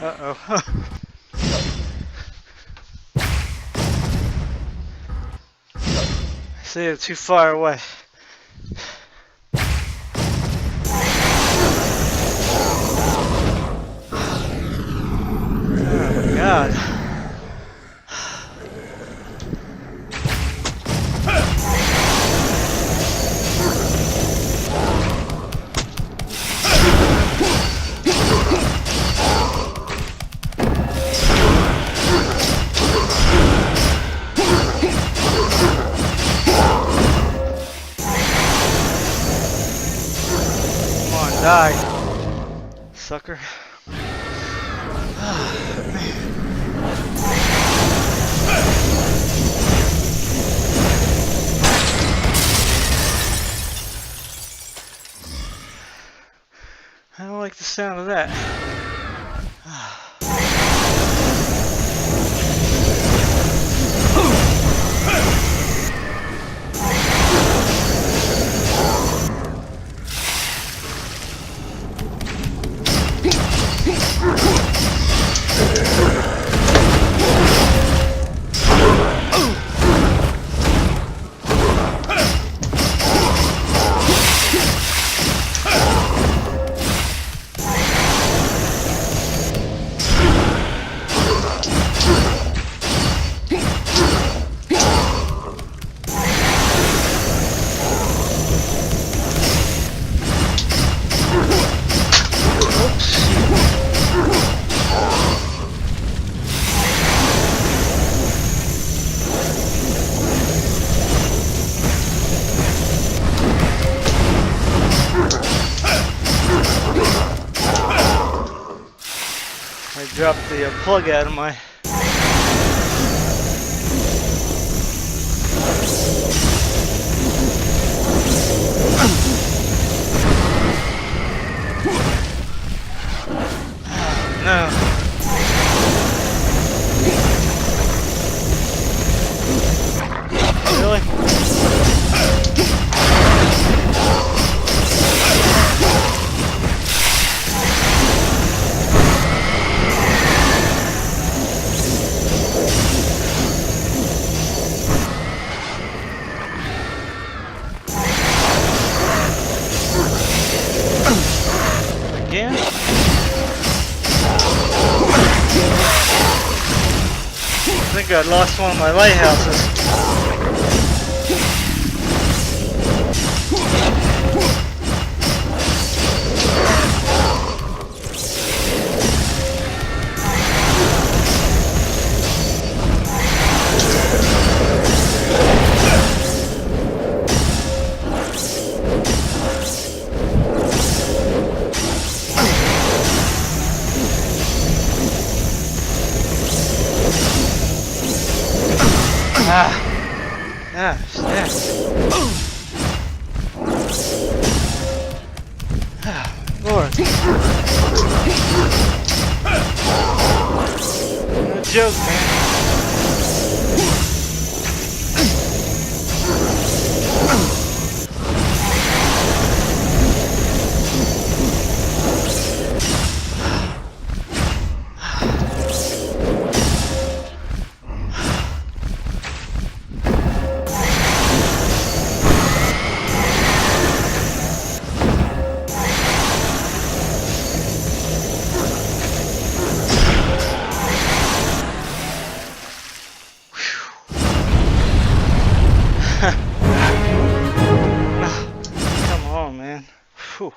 Uh-oh. See, they're too far away. God. Come on, die, sucker. I don't like the sound of that. I dropped the plug out of my... No. Really? Again? I think I lost one of my lighthouses. Gosh, Lord. No joke, man. Come on, man. Whew.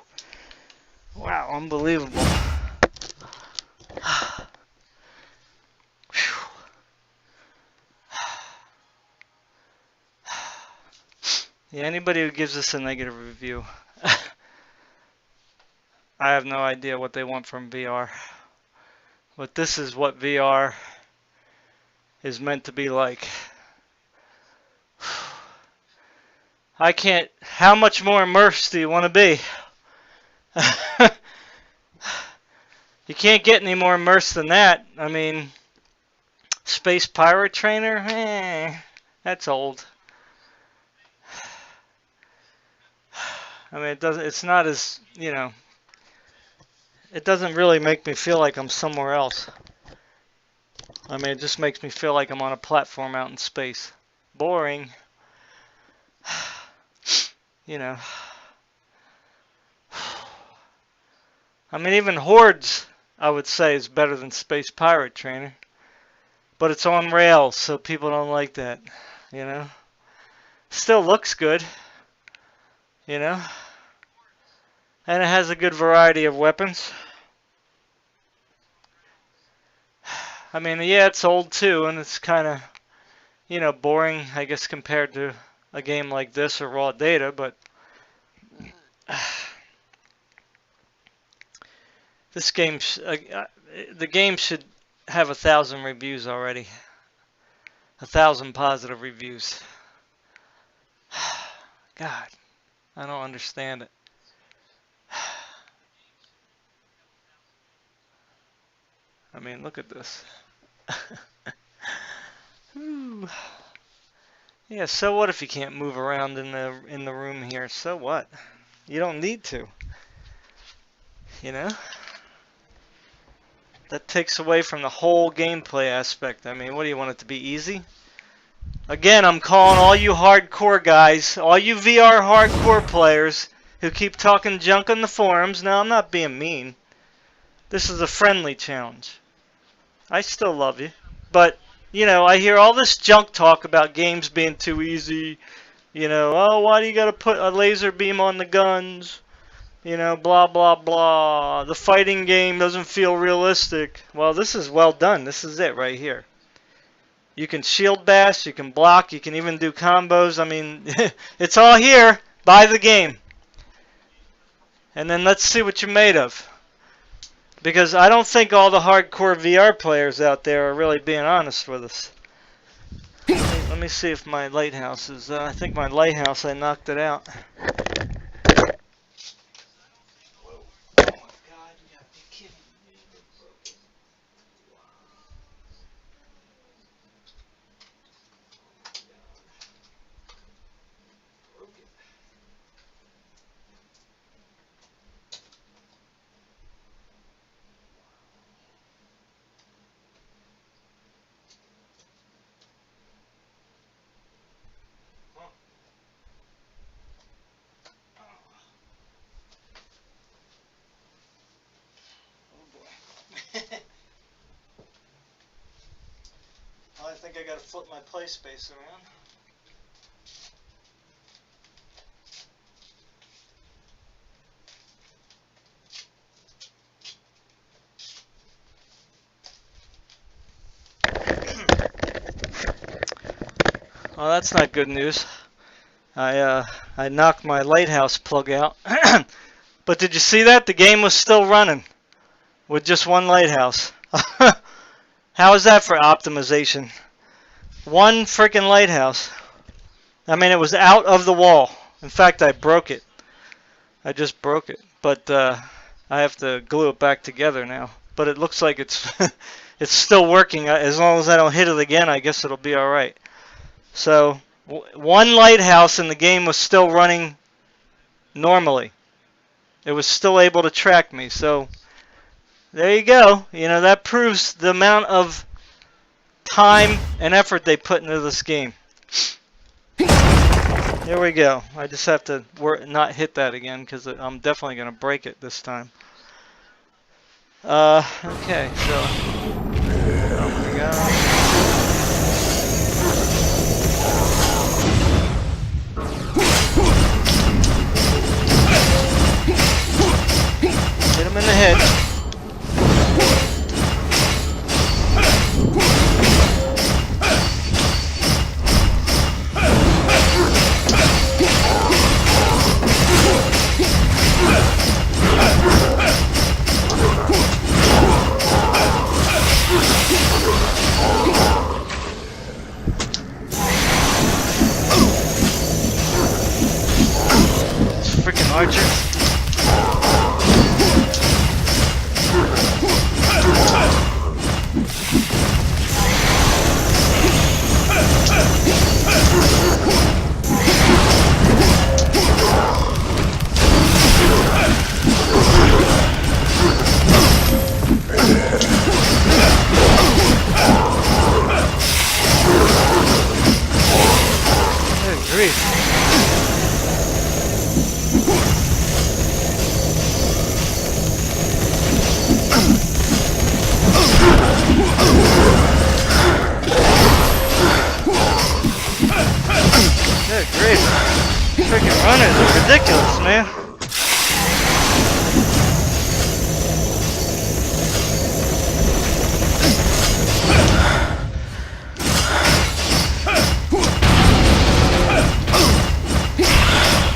Wow, unbelievable. Yeah, anybody who gives us a negative review, I have no idea what they want from VR. But this is what VR is meant to be like. I can't... How much more immersed do you want to be? You can't get any more immersed than that. I mean, Space Pirate Trainer? That's old. I mean, it's not as, you know, it doesn't really make me feel like I'm somewhere else. I mean, it just makes me feel like I'm on a platform out in space. Boring. You know. I mean, even Hordes, I would say, is better than Space Pirate Trainer. But it's on rails, so people don't like that. You know. Still looks good. You know. And it has a good variety of weapons. I mean, yeah, it's old too, and it's kind of, you know, boring, I guess, compared to a game like this or Raw Data, but this game, the game should have 1,000 reviews already. 1,000 positive reviews. God, I don't understand it. I mean, look at this. Ooh. Yeah, so what if you can't move around in the room here? So what? You don't need to. You know? That takes away from the whole gameplay aspect. I mean, what do you want it to be easy? Again, I'm calling all you hardcore guys, all you VR hardcore players who keep talking junk on the forums. Now, I'm not being mean. This is a friendly challenge. I still love you. But, you know, I hear all this junk talk about games being too easy. You know, oh, why do you gotta put a laser beam on the guns? You know, blah, blah, blah. The fighting game doesn't feel realistic. Well, this is well done. This is it right here. You can shield bash, you can block, you can even do combos. I mean, it's all here. Buy the game. And then let's see what you're made of. Because I don't think all the hardcore VR players out there are really being honest with us. Let me see if my lighthouse is... I think my lighthouse, I knocked it out. I think I gotta flip my play space around. Well, that's not good news. I knocked my lighthouse plug out. But did you see that? The game was still running with just one lighthouse. How is that for optimization? One freaking lighthouse. I mean, it was out of the wall. In fact, I broke it. I just broke it. But I have to glue it back together now. But it looks like it's it's still working. As long as I don't hit it again, I guess it'll be all right. So, one lighthouse and the game was still running normally. It was still able to track me. So, there you go. You know, that proves the amount of time and effort they put into this game. Here we go. I just have to not hit that again because I'm definitely going to break it this time. Okay, so... Oh my god. Hit him in the head. Freaking archer. Good grief. Good grief. Freaking runners are ridiculous, man.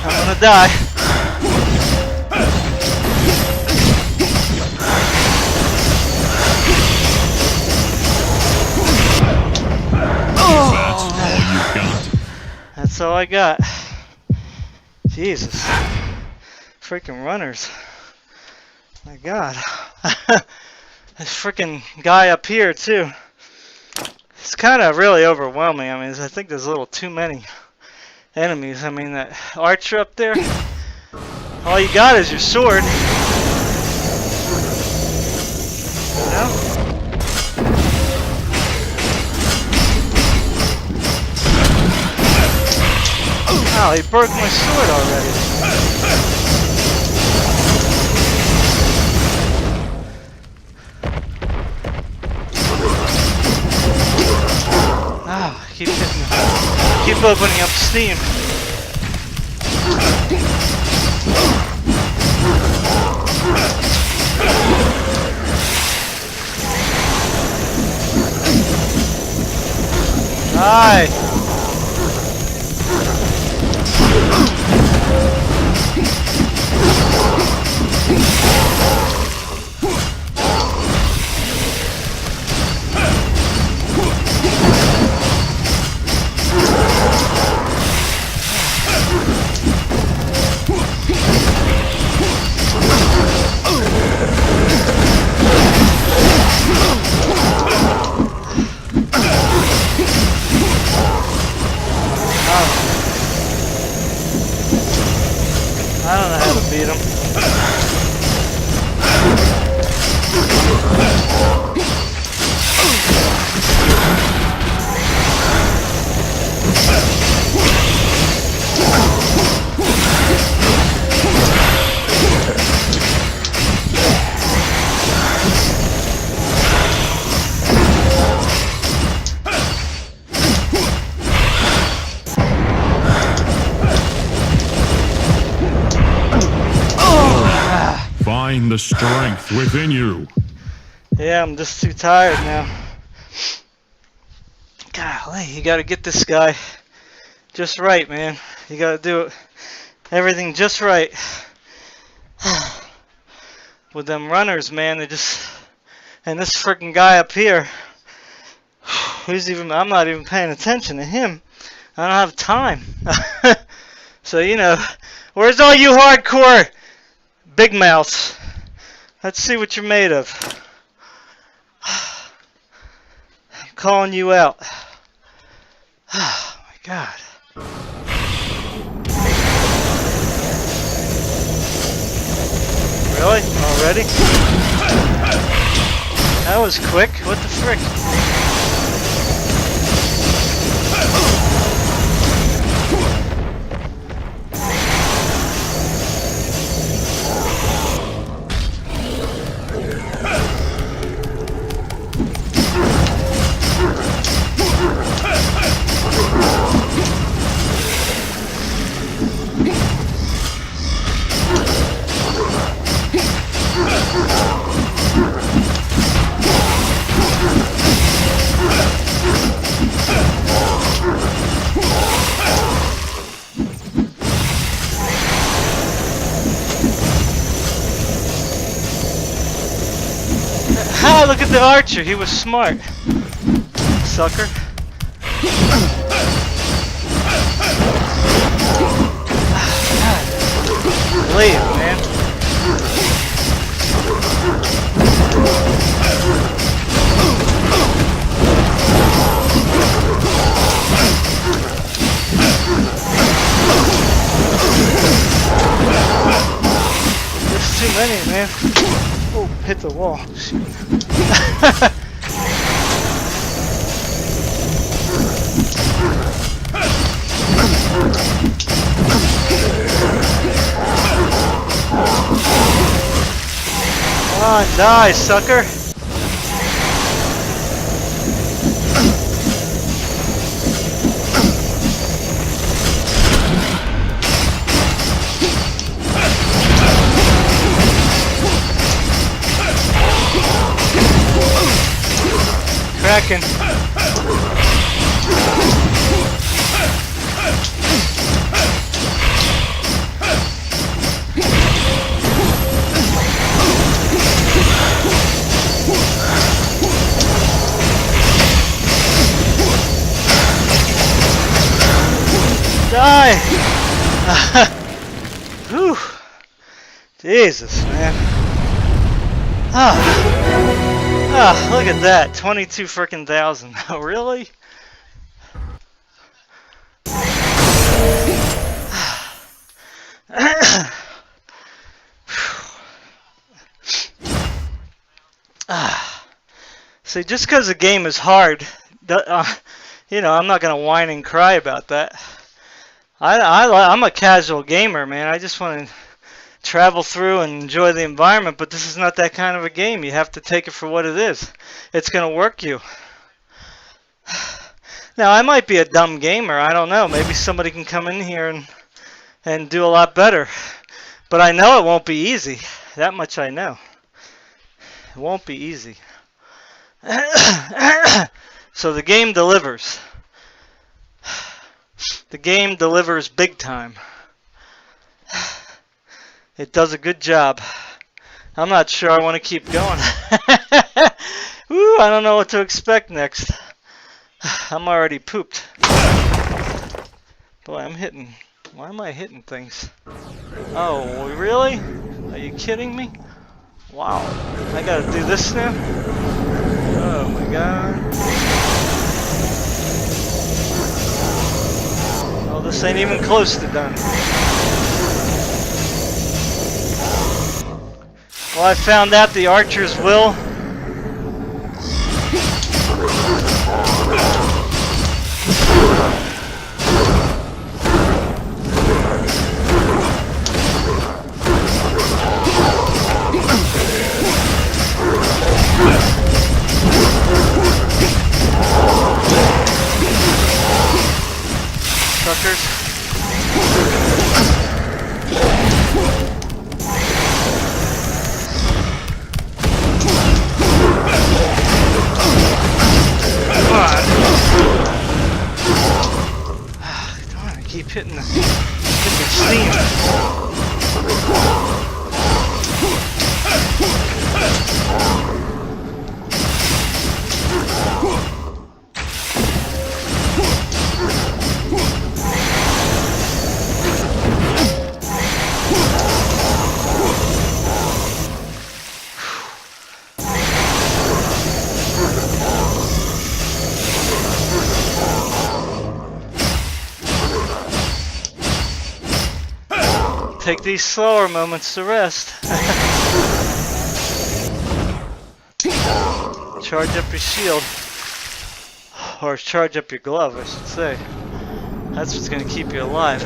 I'm gonna die. That's all I got. Jesus. Freaking runners. My God. This freaking guy up here too. It's kind of really overwhelming. I mean, I think there's a little too many enemies. I mean, that archer up there, all you got is your sword. You know? Oh, he broke my sword already. Oh, keep hitting, keep opening up Steam. Die! I don't know how to beat him. Find the strength within you. Yeah, I'm just too tired now. Golly, you gotta get this guy just right, man. You gotta do it, everything just right. With them runners, man, they just... And this freaking guy up here, I'm not even paying attention to him. I don't have time. So, you know, where's all you hardcore big mouths? Let's see what you're made of. I'm calling you out. Oh my God. Really? Already? That was quick. What the frick? Ah, look at the archer. He was smart. Sucker. Leave, man. There's too many, man. Oh, hit the wall. Come on, die, sucker. Cracking. Die! Whew. Jesus, man. Ah. Ah, look at that. 22 frickin' thousand. Really? See, just because the game is hard, you know, I'm not going to whine and cry about that. I'm a casual gamer, man. I just want to travel through and enjoy the environment, but this is not that kind of a game. You have to take it for what it is. It's going to work you. Now, I might be a dumb gamer. I don't know. Maybe somebody can come in here and do a lot better. But I know it won't be easy. That much I know. It won't be easy. So the game delivers. The game delivers big time. It does a good job. I'm not sure I want to keep going. Woo, I don't know what to expect next. I'm already pooped. Boy, I'm hitting. Why am I hitting things? Oh, really? Are you kidding me? Wow. I gotta do this now? Oh my god. Oh, this ain't even close to done. Well, I found out the archers will. Suckers. Darn, I keep hitting the steam. Take these slower moments to rest. Charge up your shield. Or charge up your glove, I should say. That's what's going to keep you alive.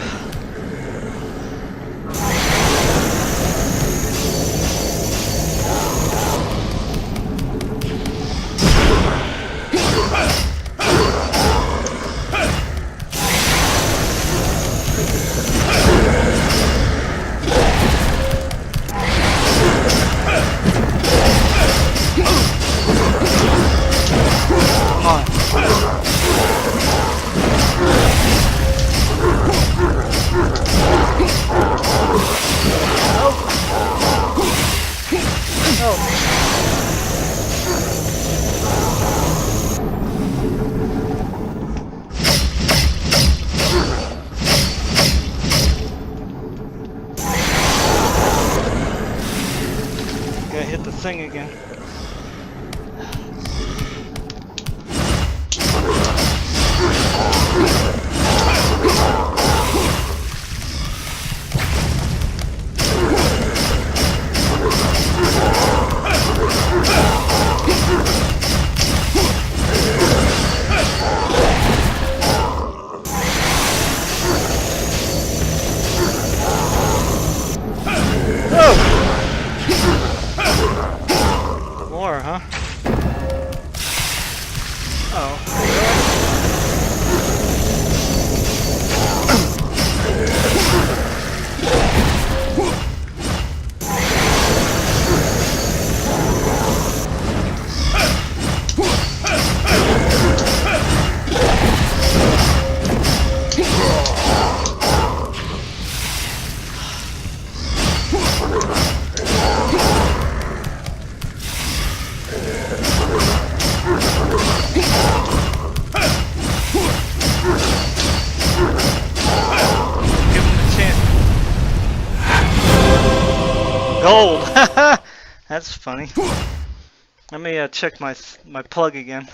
Hit the thing again. More, huh? Oh, gold. That's funny. Let me check my plug again.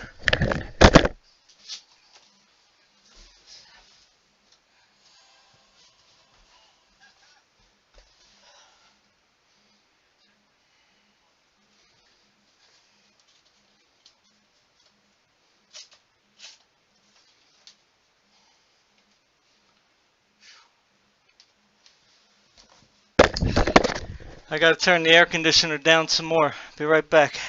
I gotta turn the air conditioner down some more. Be right back.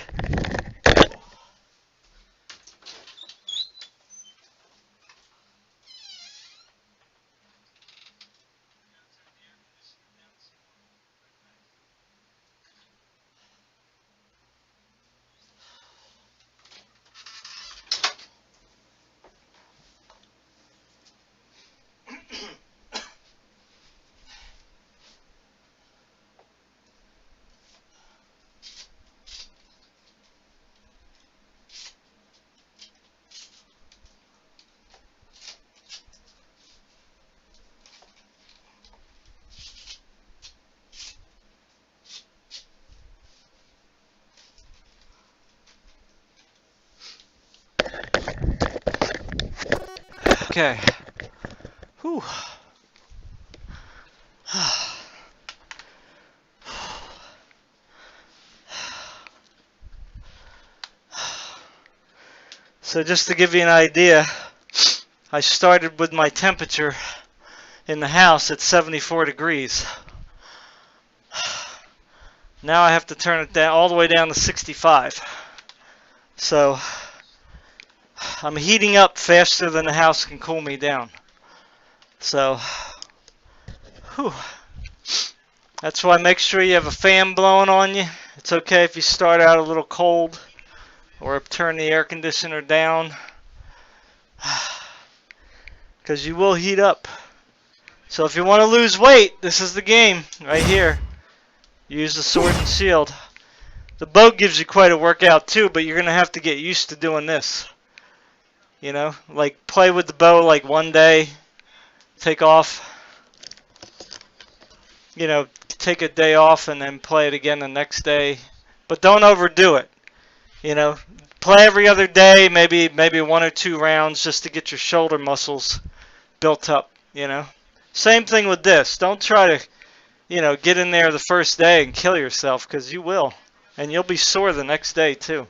Okay. Whew. So just to give you an idea, I started with my temperature in the house at 74 degrees. Now I have to turn it down all the way down to 65. So I'm heating up faster than the house can cool me down. So, whew. That's why make sure you have a fan blowing on you. It's okay if you start out a little cold or turn the air conditioner down, because you will heat up. So if you want to lose weight, this is the game right here. Use the sword and shield. The bow gives you quite a workout too, but you're going to have to get used to doing this. You know, like play with the bow like one day, take off, you know, take a day off and then play it again the next day. But don't overdo it. You know, play every other day, maybe 1 or 2 rounds just to get your shoulder muscles built up, you know. Same thing with this. Don't try to, you know, get in there the first day and kill yourself, because you will. And you'll be sore the next day too.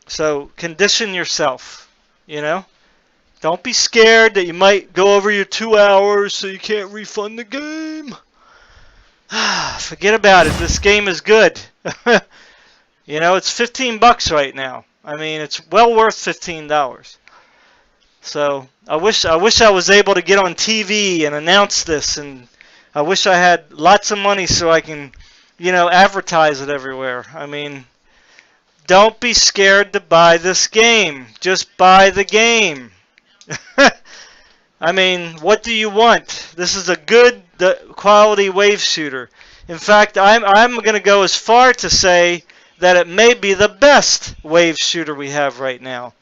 So condition yourself, you know. Don't be scared that you might go over your 2 hours so you can't refund the game. Forget about it. This game is good. You know, it's $15 right now. I mean, it's well worth $15. So I wish I was able to get on TV and announce this, and I wish I had lots of money so I can, you know, advertise it everywhere. I mean, don't be scared to buy this game. Just buy the game. I mean, what do you want? This is a good quality wave shooter. In fact, I'm going to go as far to say that it may be the best wave shooter we have right now.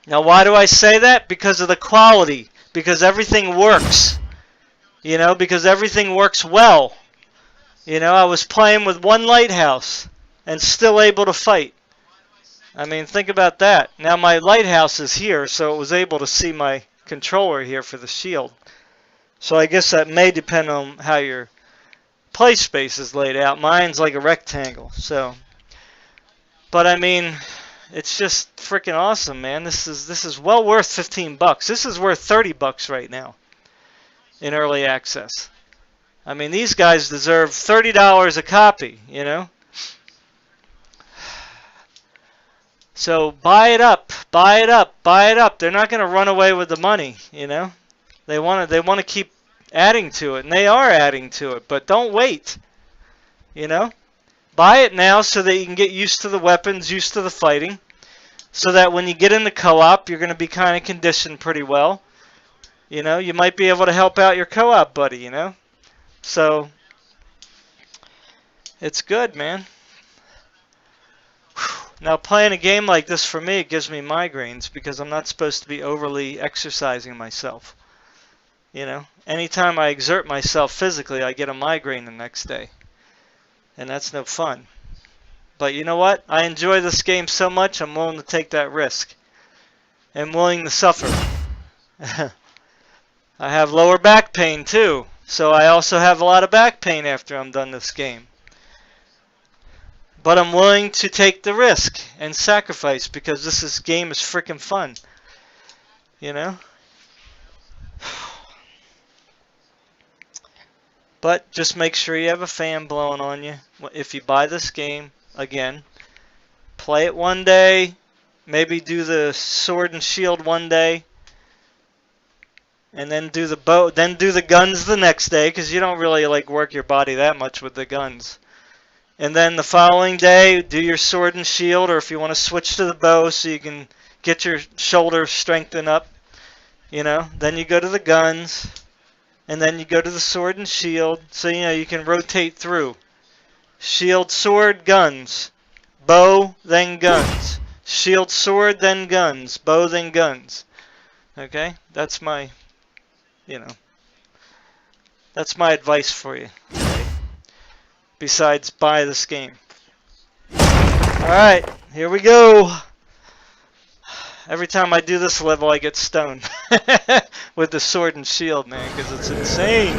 Now, why do I say that? Because of the quality. Because everything works. You know, because everything works well. You know, I was playing with one lighthouse and still able to fight. I mean, think about that. Now my lighthouse is here, so it was able to see my controller here for the shield. So I guess that may depend on how your play space is laid out. Mine's like a rectangle. So, but I mean, it's just freaking awesome, man. This is well worth $15. This is worth $30 right now in early access. I mean, these guys deserve $30 a copy, you know. So buy it up, buy it up, buy it up. They're not going to run away with the money, you know. They want to keep adding to it, and they are adding to it. But don't wait, you know. Buy it now so that you can get used to the weapons, used to the fighting, so that when you get in the co-op, you're going to be kind of conditioned pretty well. You know, you might be able to help out your co-op buddy, you know. So it's good, man. Now, playing a game like this, for me, it gives me migraines because I'm not supposed to be overly exercising myself. You know, anytime I exert myself physically, I get a migraine the next day. And that's no fun. But you know what? I enjoy this game so much, I'm willing to take that risk. I'm willing to suffer. I have lower back pain too, so I also have a lot of back pain after I'm done this game. But I'm willing to take the risk and sacrifice because this game is freaking fun. You know? But just make sure you have a fan blowing on you. If you buy this game, again, play it one day, maybe do the sword and shield one day, and then do the bow, then do the guns the next day, because you don't really like work your body that much with the guns. And then the following day, do your sword and shield, or if you want to switch to the bow so you can get your shoulder strengthened up, you know, then you go to the guns, and then you go to the sword and shield, so you know you can rotate through. Shield, sword, guns. Bow, then guns. Shield, sword, then guns. Bow, then guns. Okay? That's my, you know, that's my advice for you today. Besides, buy this game. Alright, here we go. Every time I do this level, I get stoned. With the sword and shield, man, because it's insane.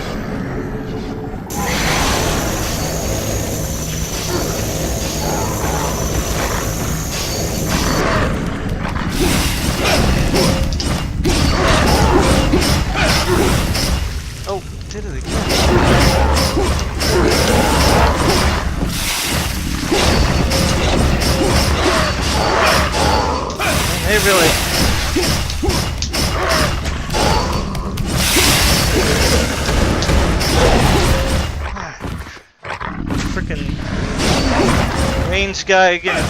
Oh, did it again. They really... Freaking range guy again.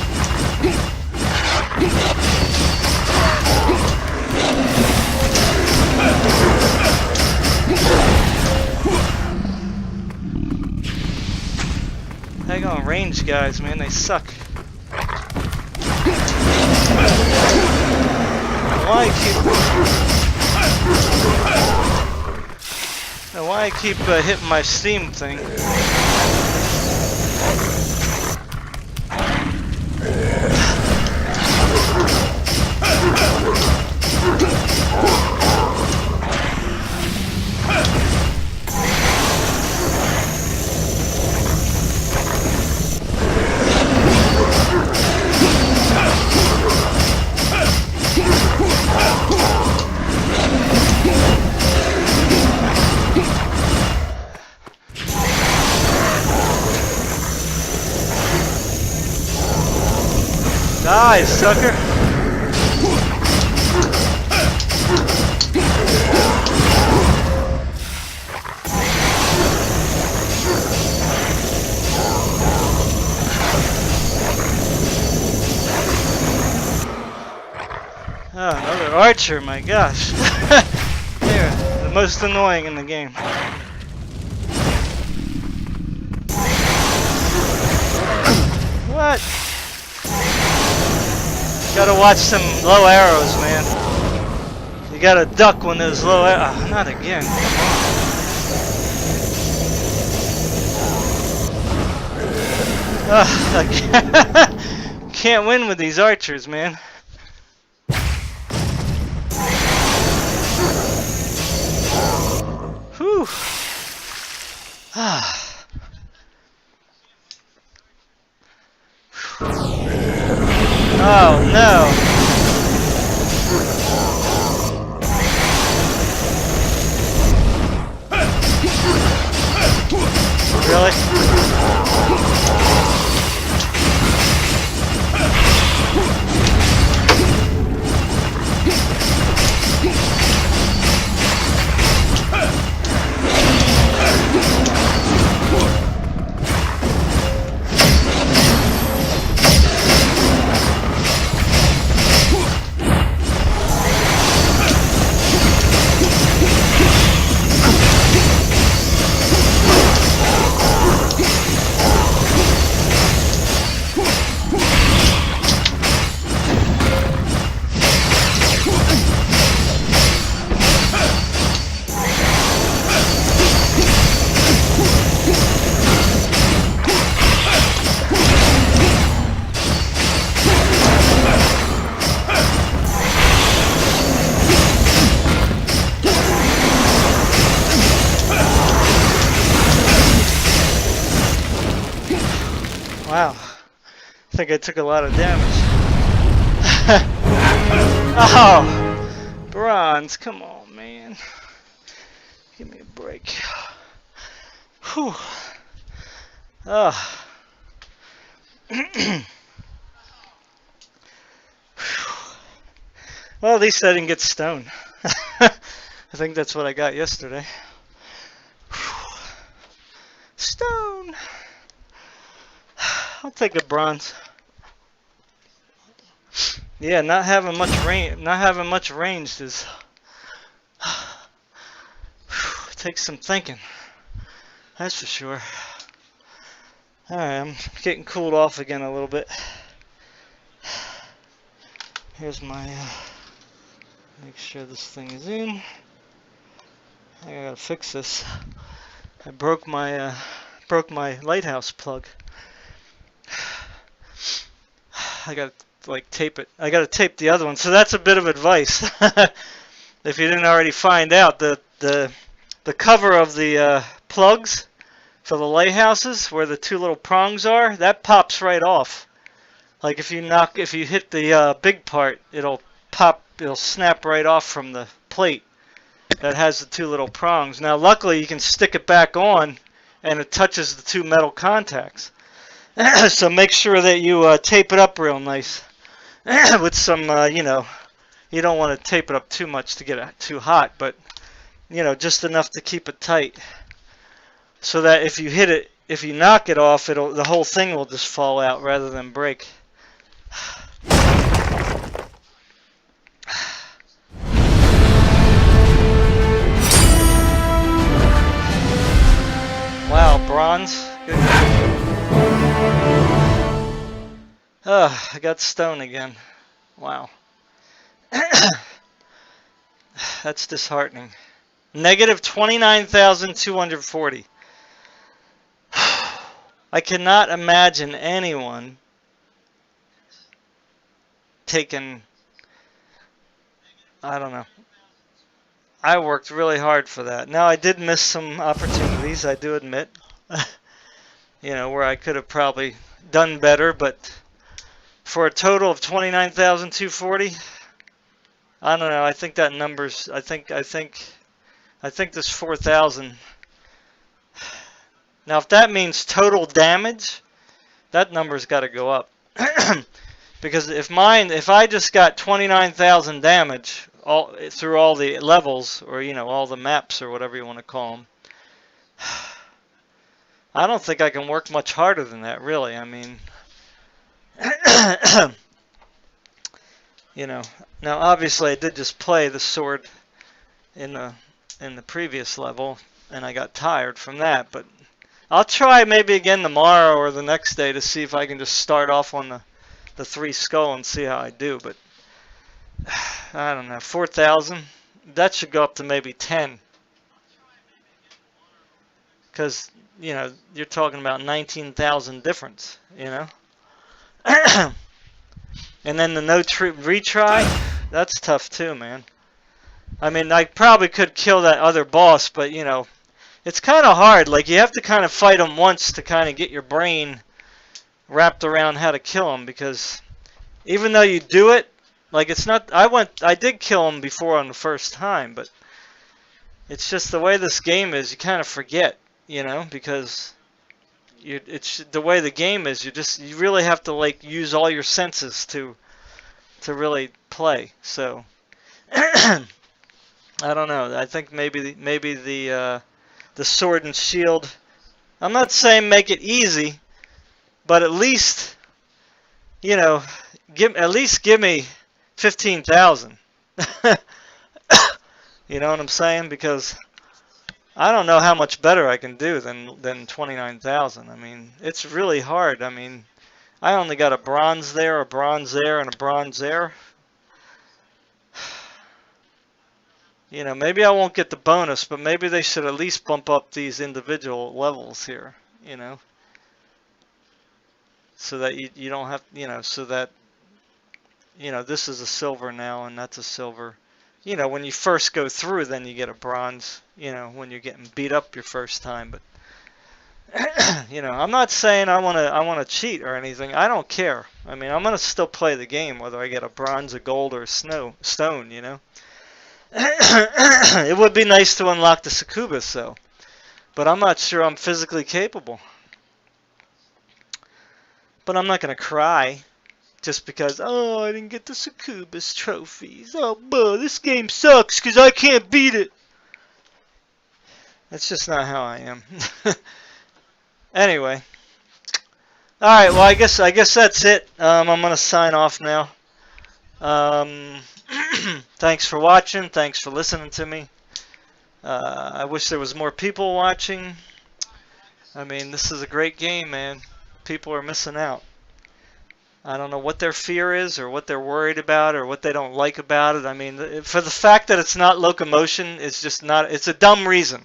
Hang on, range guys, man, they suck. Why I keep hitting my Steam thing? Die, sucker! Oh, another archer, my gosh. They're the most annoying in the game. What? Gotta watch some low arrows, man. You gotta duck when there's low arrows. Oh, not again. I can't win with these archers, man. Whew. Oh no. Really? think I took a lot of damage. Oh, bronze, come on, man. Give me a break. Whew. Oh. Well, at least I didn't get stoned. I think that's what I got yesterday. Stone. I'll take a bronze. Yeah, not having much range is takes some thinking. That's for sure. All right, I'm getting cooled off again a little bit. Here's my. Make sure this thing is in. I gotta fix this. I broke my lighthouse plug. I gotta like tape it. I gotta tape the other one. So that's a bit of advice. If you didn't already find out, the cover of the plugs for the lighthouses, where the two little prongs are, that pops right off. Like if you hit the big part, it'll snap right off from the plate that has the two little prongs. Now, luckily, you can stick it back on, and it touches the two metal contacts. So make sure that you tape it up real nice with some, you don't want to tape it up too much to get it too hot, but just enough to keep it tight, so that if you knock it off, the whole thing will just fall out rather than break. Wow, bronze. Good. I got stone again. Wow. That's disheartening. Negative 29,240. I cannot imagine anyone taking, I don't know. I worked really hard for that. Now, I did miss some opportunities, I do admit. Where I could have probably done better, but for a total of 29,240, I don't know. I think that number's. I think this 4,000. Now, if that means total damage, that number's got to go up. Because if I just got 29,000 damage through all the levels, or all the maps, or whatever you want to call them, I don't think I can work much harder than that, really. I mean, now obviously I did just play the sword in the previous level, and I got tired from that. But I'll try maybe again tomorrow or the next day to see if I can just start off on the 3 skull and see how I do. But I don't know, 4,000. That should go up to maybe 10. Because you're talking about 19,000 difference, And then the no retry, that's tough too, man. I mean, I probably could kill that other boss, but it's kind of hard. Like, you have to kind of fight him once to kind of get your brain wrapped around how to kill him, because even though you do it, like, it's not. I did kill him before on the first time, but it's just the way this game is. You kind of forget. Because it's the way the game is. You really have to use all your senses to really play. So I don't know. I think maybe the sword and shield. I'm not saying make it easy, but at least give me 15,000. You know what I'm saying? Because I don't know how much better I can do than 29,000. I mean, it's really hard. I mean, I only got a bronze there, and a bronze there. Maybe I won't get the bonus, but maybe they should at least bump up these individual levels here, so that you don't have, so that, this is a silver now, and that's a silver. When you first go through, then you get a bronze, when you're getting beat up your first time. But You know, I'm not saying I want to cheat or anything. I don't care. I mean, I'm gonna still play the game whether I get a bronze, a gold, or a stone. You know, it would be nice to unlock the Succubus though, but I'm not sure I'm physically capable. But I'm not gonna cry just because I didn't get the Succubus trophies. Oh, this game sucks because I can't beat it. That's just not how I am. Anyway. Alright, well I guess that's it. I'm gonna sign off now. Thanks for watching, thanks for listening to me. I wish there was more people watching. I mean, this is a great game, man. People are missing out. I don't know what their fear is or what they're worried about or what they don't like about it. I mean, for the fact that it's not locomotion, it's just not, it's a dumb reason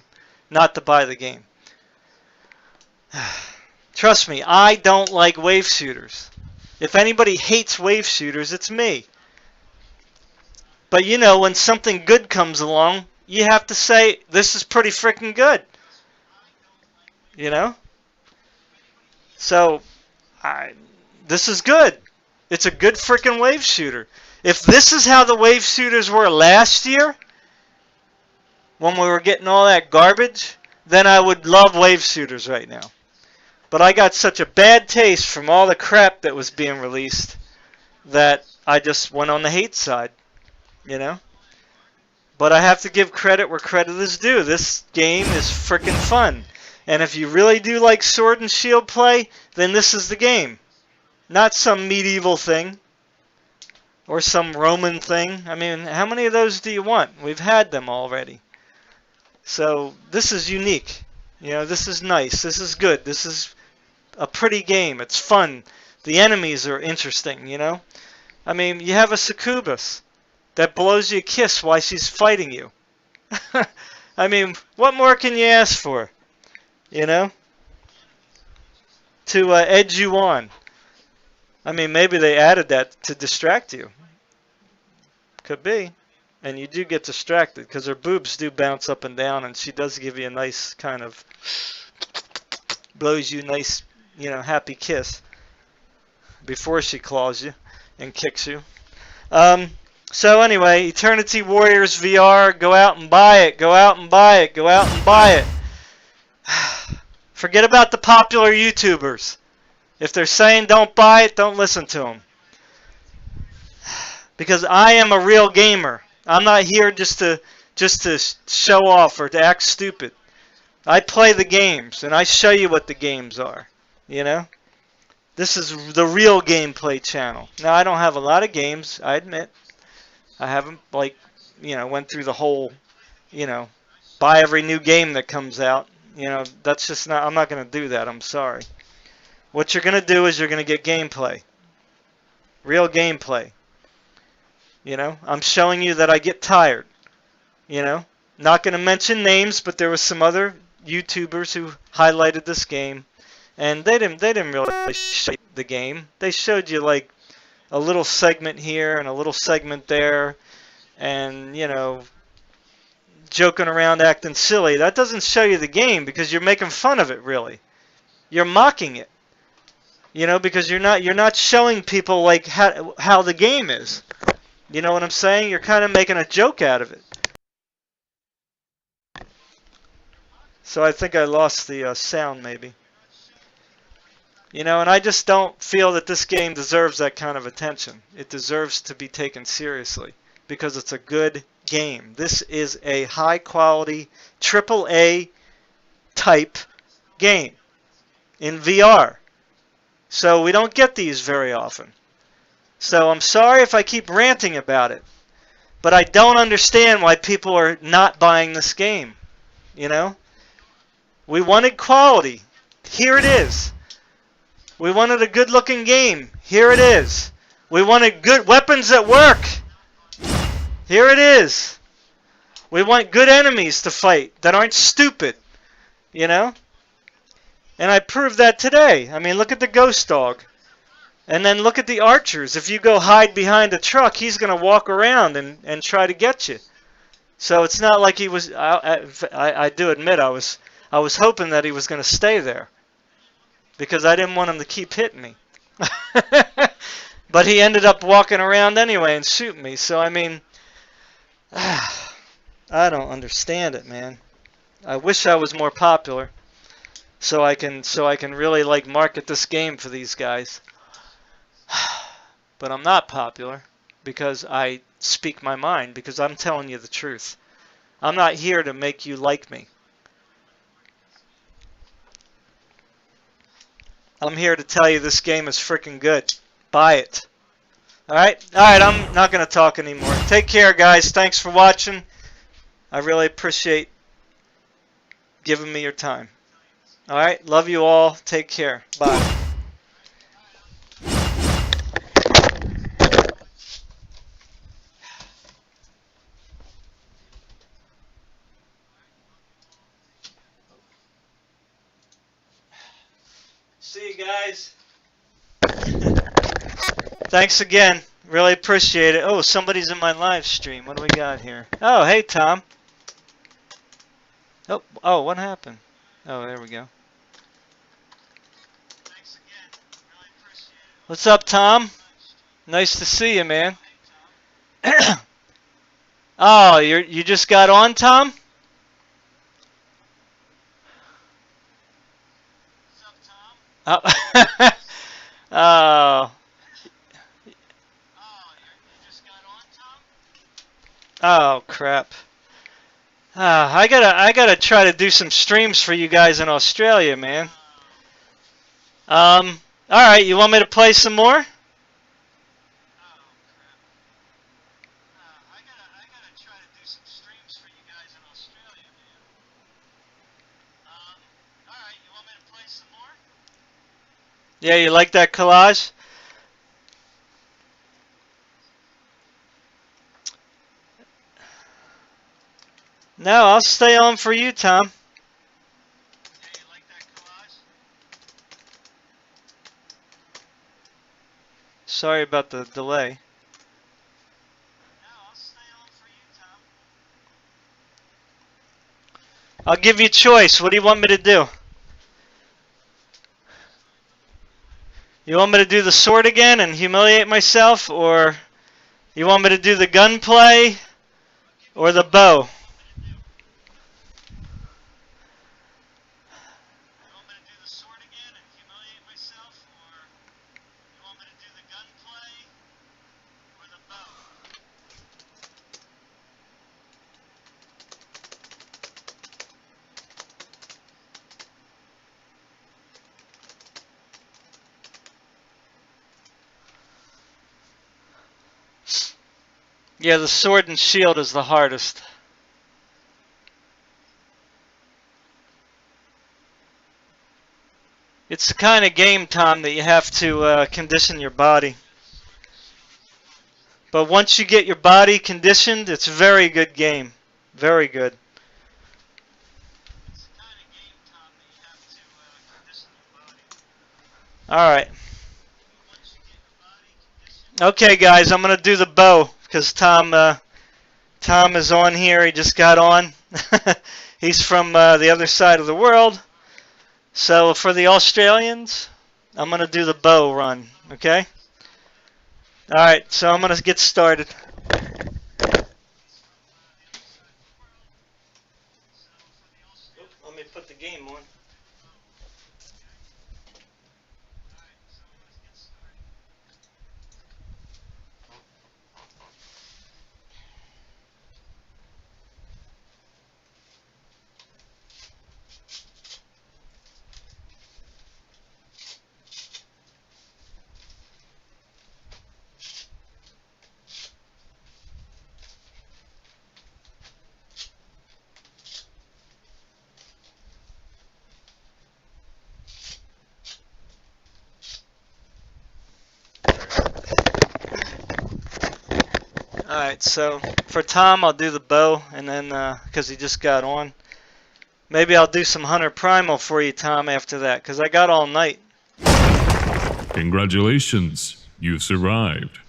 not to buy the game. Trust me, I don't like wave shooters. If anybody hates wave shooters, it's me. But you know, when something good comes along, you have to say, this is pretty freaking good. You know? So, this is good. It's a good freaking wave shooter. If this is how the wave shooters were last year, when we were getting all that garbage, then I would love wave shooters right now. But I got such a bad taste from all the crap that was being released that I just went on the hate side, you know? But I have to give credit where credit is due. This game is freaking fun. And if you really do like sword and shield play, then this is the game. Not some medieval thing or some Roman thing. I mean, how many of those do you want? We've had them already. So this is unique. You know, this is nice. This is good. This is a pretty game. It's fun. The enemies are interesting, you know? I mean, you have a Succubus that blows you a kiss while she's fighting you. I mean, what more can you ask for? You know? To edge you on. I mean, maybe they added that to distract you. Could be. And you do get distracted because her boobs do bounce up and down, and she does give you a nice kind of, blows you a nice, you know, happy kiss before she claws you and kicks you. So anyway, Eternity Warriors VR, go out and buy it, go out and buy it, go out and buy it. Forget about the popular YouTubers. If they're saying don't buy it, don't listen to them. Because I am a real gamer. I'm not here just to show off or to act stupid. I play the games and I show you what the games are. You know? This is the real gameplay channel. Now I don't have a lot of games, I admit. I haven't like, you know, went through the whole, you know, buy every new game that comes out. You know, that's just not, I'm not going to do that. I'm sorry. What you're going to do is you're going to get gameplay. Real gameplay. You know, I'm showing you that I get tired. You know, not going to mention names, but there was some other YouTubers who highlighted this game, and they didn't really show the game. They showed you like a little segment here and a little segment there, and you know, joking around, acting silly. That doesn't show you the game because you're making fun of it. Really, you're mocking it. You know, because you're not showing people like how the game is. You know what I'm saying? You're kind of making a joke out of it. So I think I lost the sound maybe. You know, and I just don't feel that this game deserves that kind of attention. It deserves to be taken seriously because it's a good game. This is a high quality AAA type game in VR. So we don't get these very often. So I'm sorry if I keep ranting about it, but I don't understand why people are not buying this game. You know? We wanted quality. Here it is. We wanted a good-looking game. Here it is. We wanted good weapons that work. Here it is. We want good enemies to fight that aren't stupid. You know? And I proved that today. I mean, look at the ghost dog. And then look at the archers. If you go hide behind a truck, he's going to walk around and try to get you. So it's not like he was... I do admit I was hoping that he was going to stay there because I didn't want him to keep hitting me. But he ended up walking around anyway and shooting me. So I mean, I don't understand it, man. I wish I was more popular, so I can really like market this game for these guys. But I'm not popular because I speak my mind, because I'm telling you the truth. I'm not here to make you like me. I'm here to tell you this game is freaking good. Buy it. Alright? Alright, I'm not going to talk anymore. Take care, guys. Thanks for watching. I really appreciate giving me your time. Alright? Love you all. Take care. Bye. See you guys. Thanks again. Really appreciate it. Oh, somebody's in my live stream. What do we got here? Oh, hey, Tom. Oh, what happened? Oh, there we go. What's up, Tom? Nice to see you, man. Oh, you just got on, Tom? Oh. Oh. Oh, crap. I gotta try to do some streams for you guys in Australia, man. All right, you want me to play some more? Yeah, you like that collage? No, I'll stay on for you, Tom. Sorry about the delay. I'll give you a choice. What do you want me to do? You want me to do the sword again and humiliate myself, or you want me to do the gunplay or the bow? Yeah, the sword and shield is the hardest. It's the kind of game, Tom, that you have to condition your body. But once you get your body conditioned, it's a very good game. Very good. Alright. Okay, guys, I'm going to do the bow, because Tom is on here. He just got on. He's from the other side of the world. So for the Australians, I'm going to do the bow run, okay? Alright, so I'm going to get started. Let me put the game on. Alright, so for Tom, I'll do the bow, and then, because he just got on, maybe I'll do some Hunter Primal for you, Tom, after that, because I got all night. Congratulations, you survived.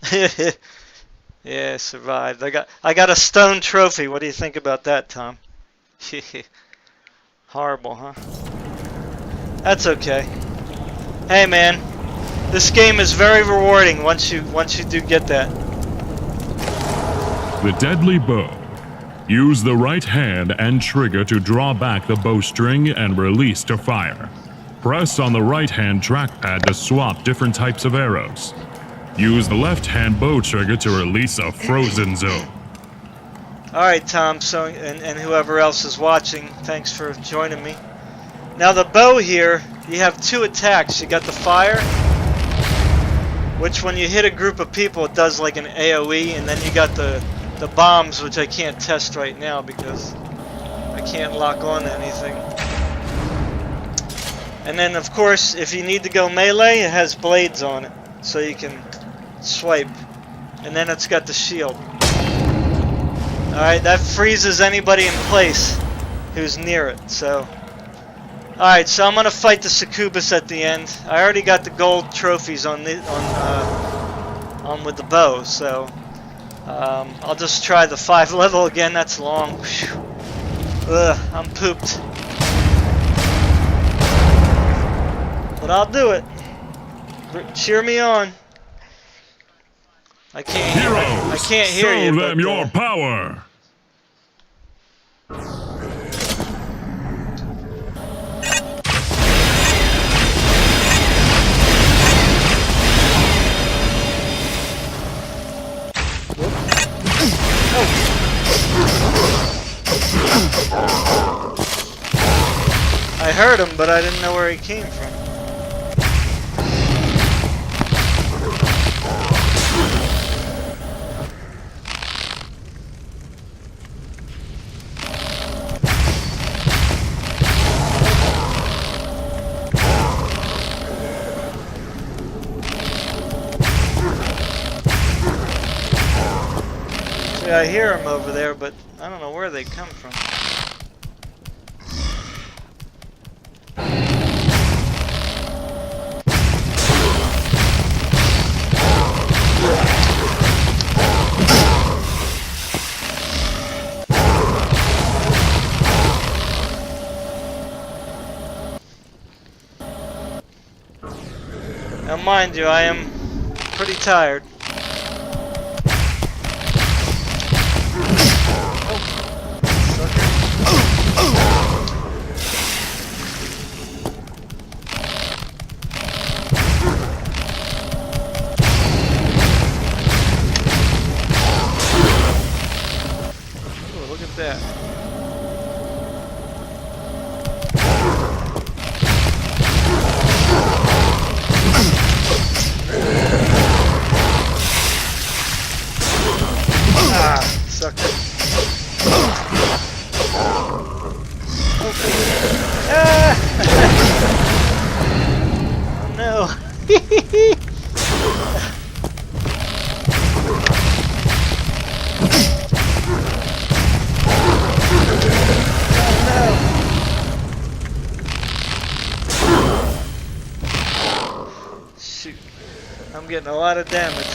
Yeah, survived. I got a stone trophy. What do you think about that, Tom? Horrible, huh? That's okay. Hey man, this game is very rewarding once you do get that. The deadly bow. Use the right hand and trigger to draw back the bowstring and release to fire. Press on the right hand trackpad to swap different types of arrows. Use the left hand bow trigger to release a frozen zone. Alright Tom, so and whoever else is watching, thanks for joining me. Now the bow here, you have two attacks. You got the fire, which when you hit a group of people it does like an AoE, and then you got the bombs, which I can't test right now because I can't lock on to anything. And then of course if you need to go melee, it has blades on it, so you can swipe. And then it's got the shield. Alright, that freezes anybody in place who's near it, so. Alright, so I'm gonna fight the succubus at the end. I already got the gold trophies on with the bow, so I'll just try the 5 level again. That's long. Whew. Ugh, I'm pooped. But I'll do it. Cheer me on. I can't hear. I can't hear you. Show them your power. I heard him, but I didn't know where he came from. See, I hear him over there, but I don't know where they come from. Now mind you, I am pretty tired. Ooh, look at that. Ah, sucker. Ah! Oh no. Shoot. I'm getting a lot of damage.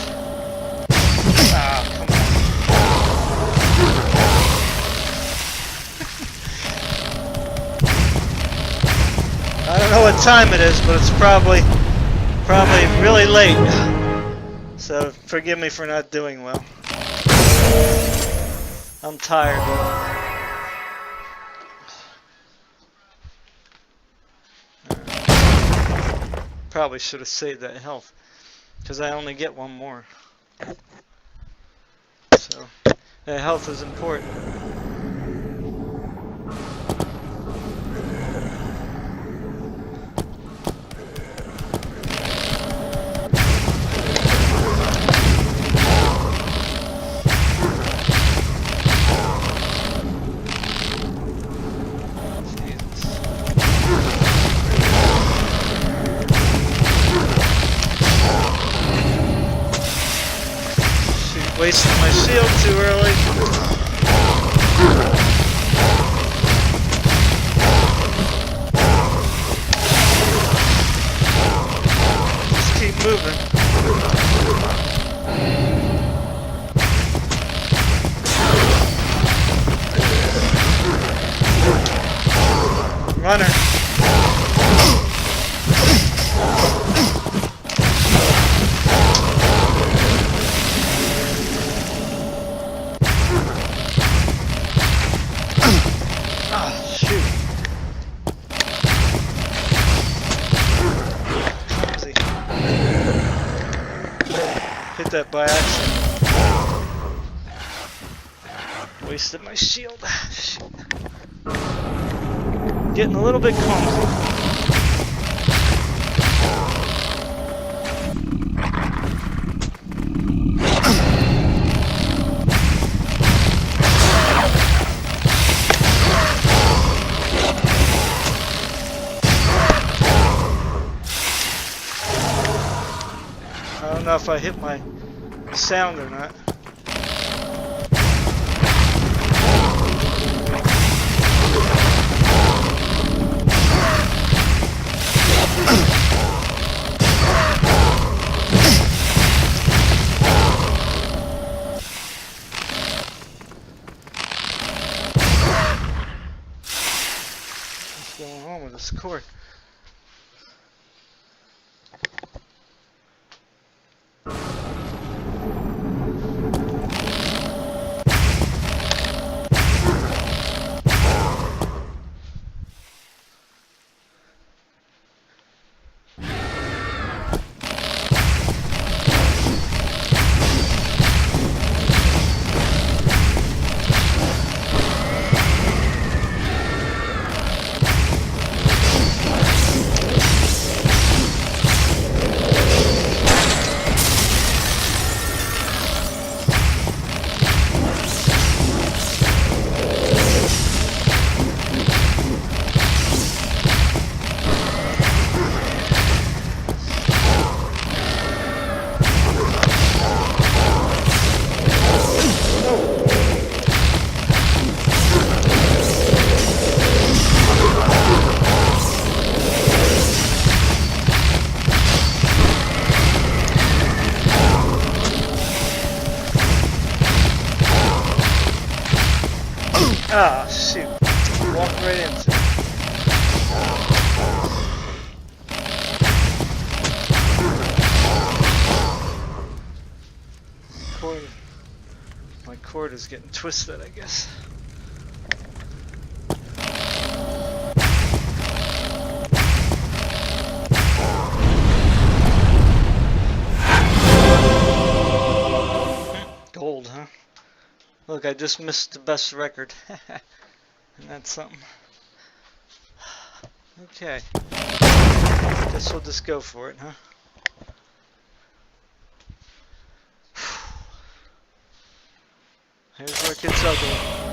Ah, come on. I don't know what time it is, but it's probably really late. So forgive me for not doing well. I'm tired. Probably should have saved that health, because I only get one more. So that health is important. Wasting my shield too early. Just keep moving. Runner. Hit that by accident. Wasted my shield. Shoot. Getting a little bit clumsy. I don't know if I hit my sound or not. What's going on with this cord? Ah, shoot. Walked right into it. My cord is getting twisted, I guess. Gold, huh? Look, I just missed the best record. And that's something. Okay. Guess we'll just go for it, huh? Here's where it gets ugly.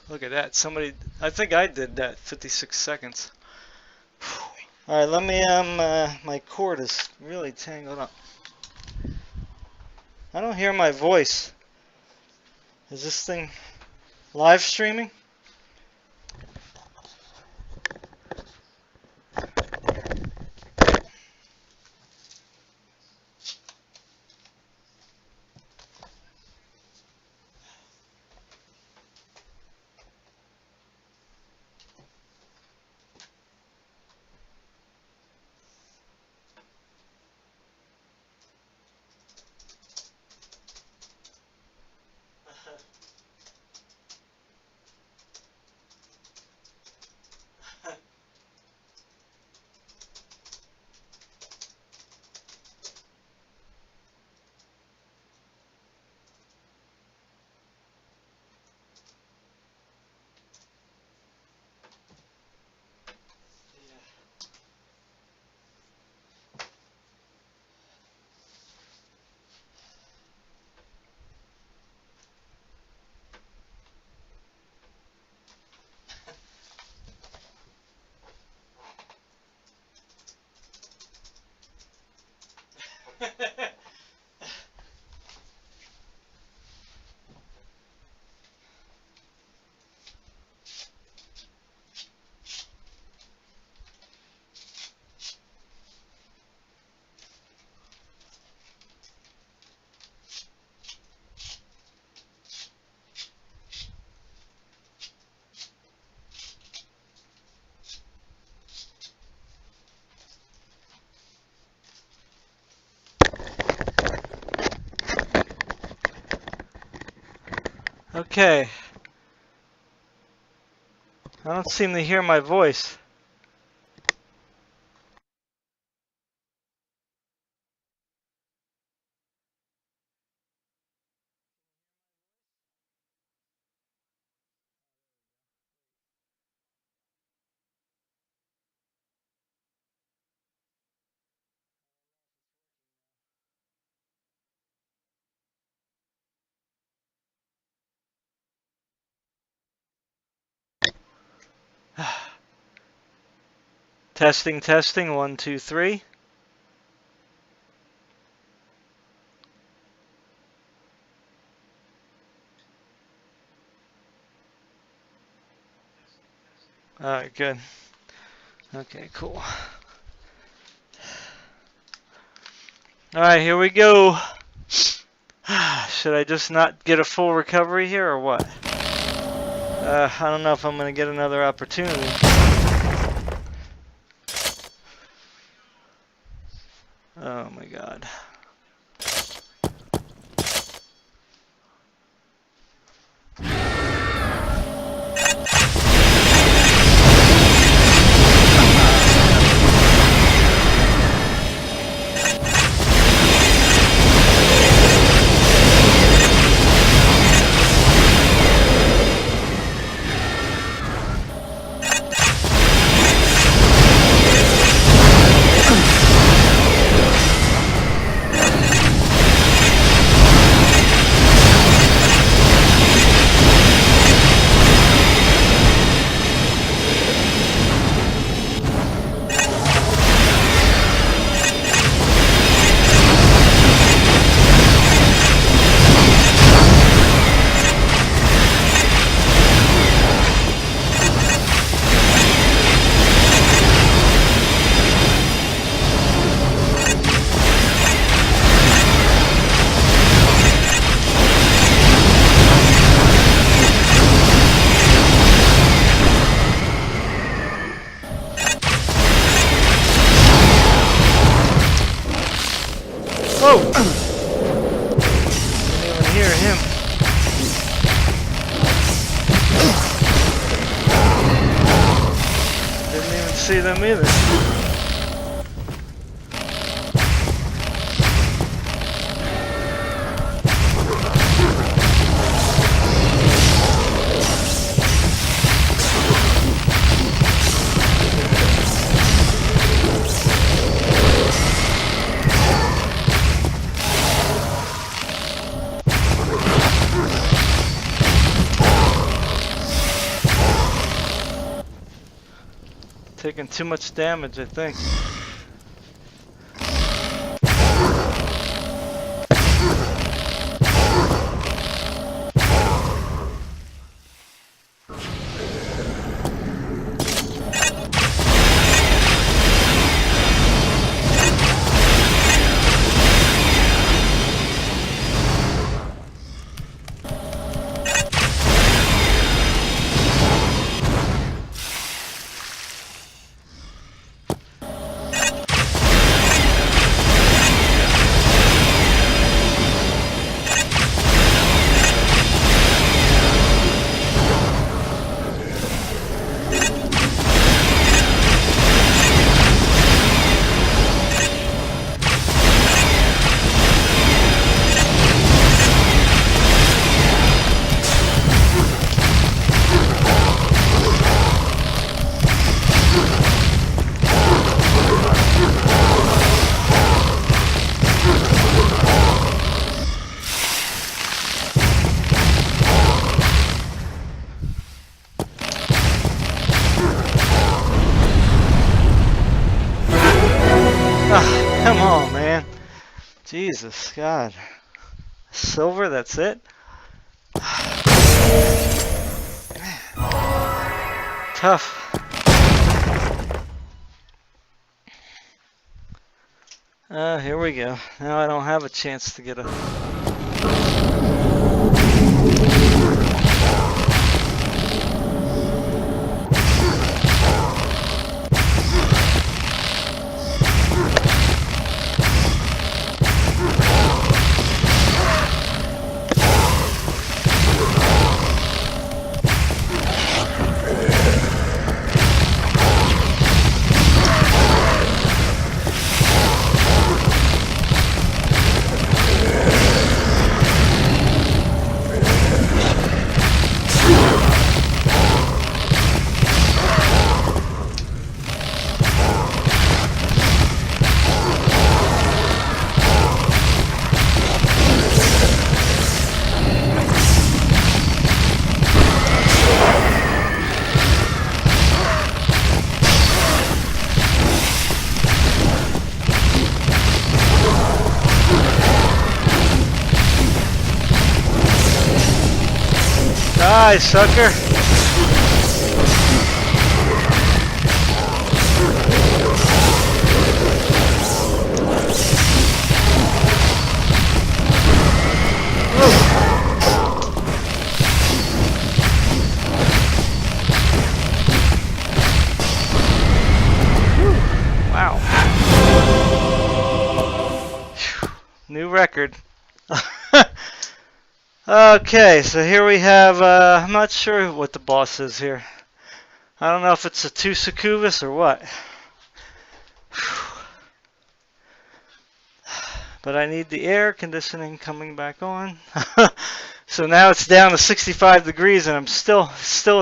Look at that. Somebody, I think I did that. 56 seconds. Alright, let me, my cord is really tangled up. I don't hear my voice. Is this thing live streaming? Okay. I don't seem to hear my voice. Testing, testing, 1, 2, 3. Alright, good. Okay, cool. Alright, here we go. Should I just not get a full recovery here or what? I don't know if I'm going to get another opportunity. Oh my god. Whoa! Didn't even hear him. Didn't even see them either. Taking too much damage, I think. Jesus, God. Silver, that's it? Tough. Here we go. Now I don't have a chance to get a... Die, sucker! Wow. New record. Okay, so here we have, I'm not sure what the boss is here. I don't know if it's a 2 succubus or what. But I need the air conditioning coming back on. So now it's down to 65 degrees and I'm still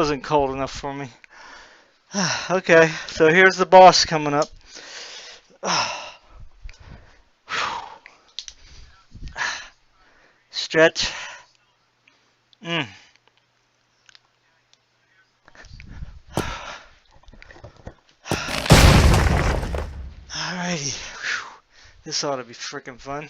isn't cold enough for me. Okay, so here's the boss coming up. Stretch. Alrighty. Whew. This ought to be freaking fun.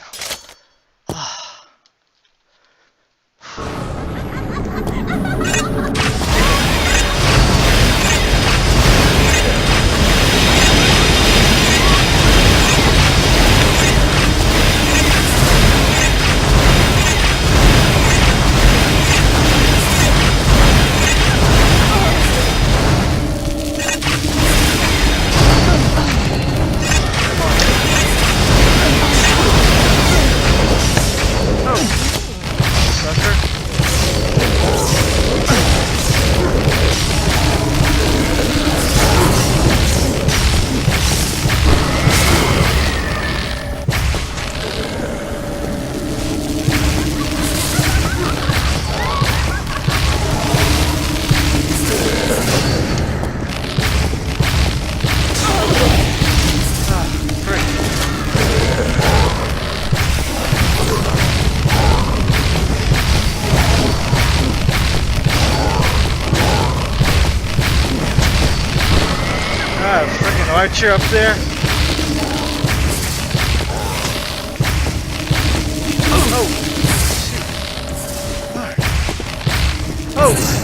Freaking archer up there. Oh. Oh.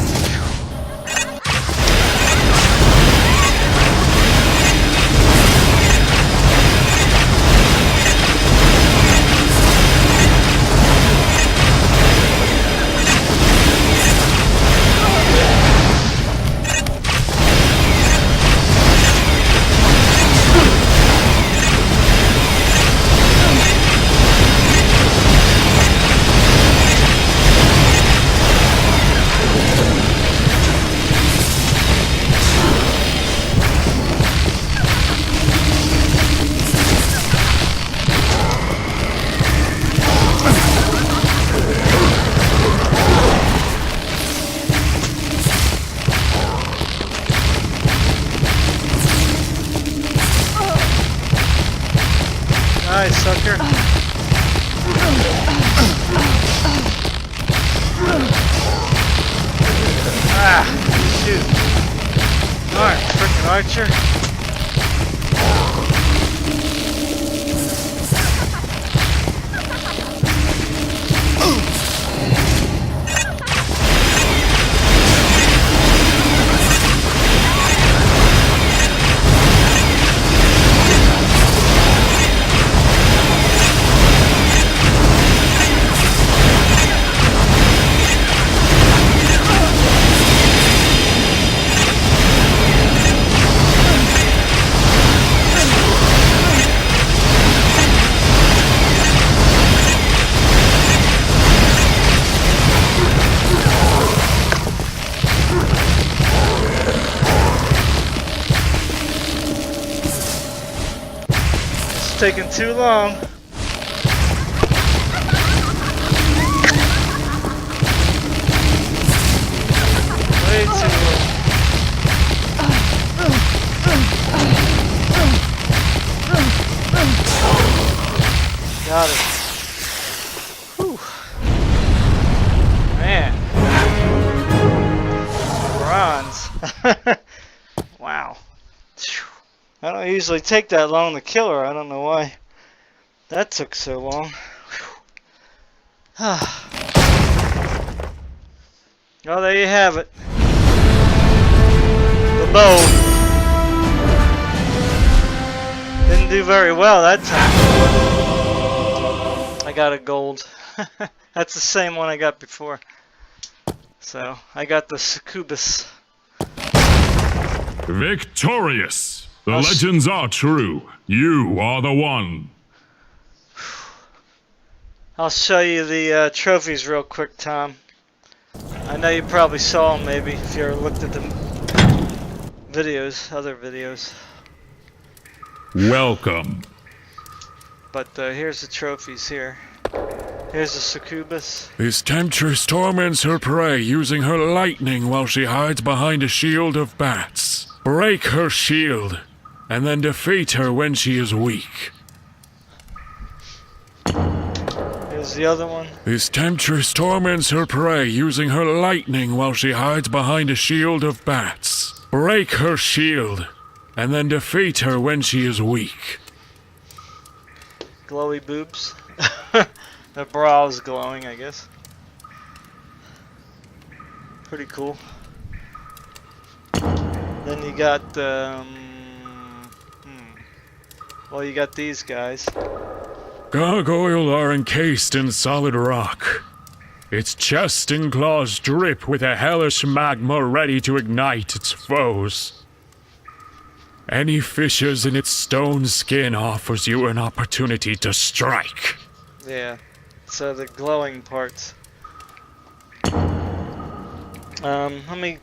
Nice, sucker. Ah, shoot. Darn, frickin' archer. taking too long. Way too long. Got it. Whew. Man. Bronze. Wow. I don't usually take that long to kill her. I don't know why that took so long. Well, there you have it. The bow. Didn't do very well that time. I got a gold. That's the same one I got before. So, I got the succubus. Victorious! The legends are true. You are the one. I'll show you the trophies real quick, Tom. I know you probably saw them maybe if you ever looked at the videos, other videos. Welcome. But here's the trophies here. Here's the succubus. This temptress torments her prey using her lightning while she hides behind a shield of bats. Break her shield, and then defeat her when she is weak. Here's the other one. This temptress torments her prey using her lightning while she hides behind a shield of bats. Break her shield, and then defeat her when she is weak. Glowy boobs. The bra is glowing, I guess. Pretty cool. Then you got, well, you got these guys. Gargoyle are encased in solid rock. Its chest and claws drip with a hellish magma ready to ignite its foes. Any fissures in its stone skin offers you an opportunity to strike. Yeah, so the glowing parts. Let me...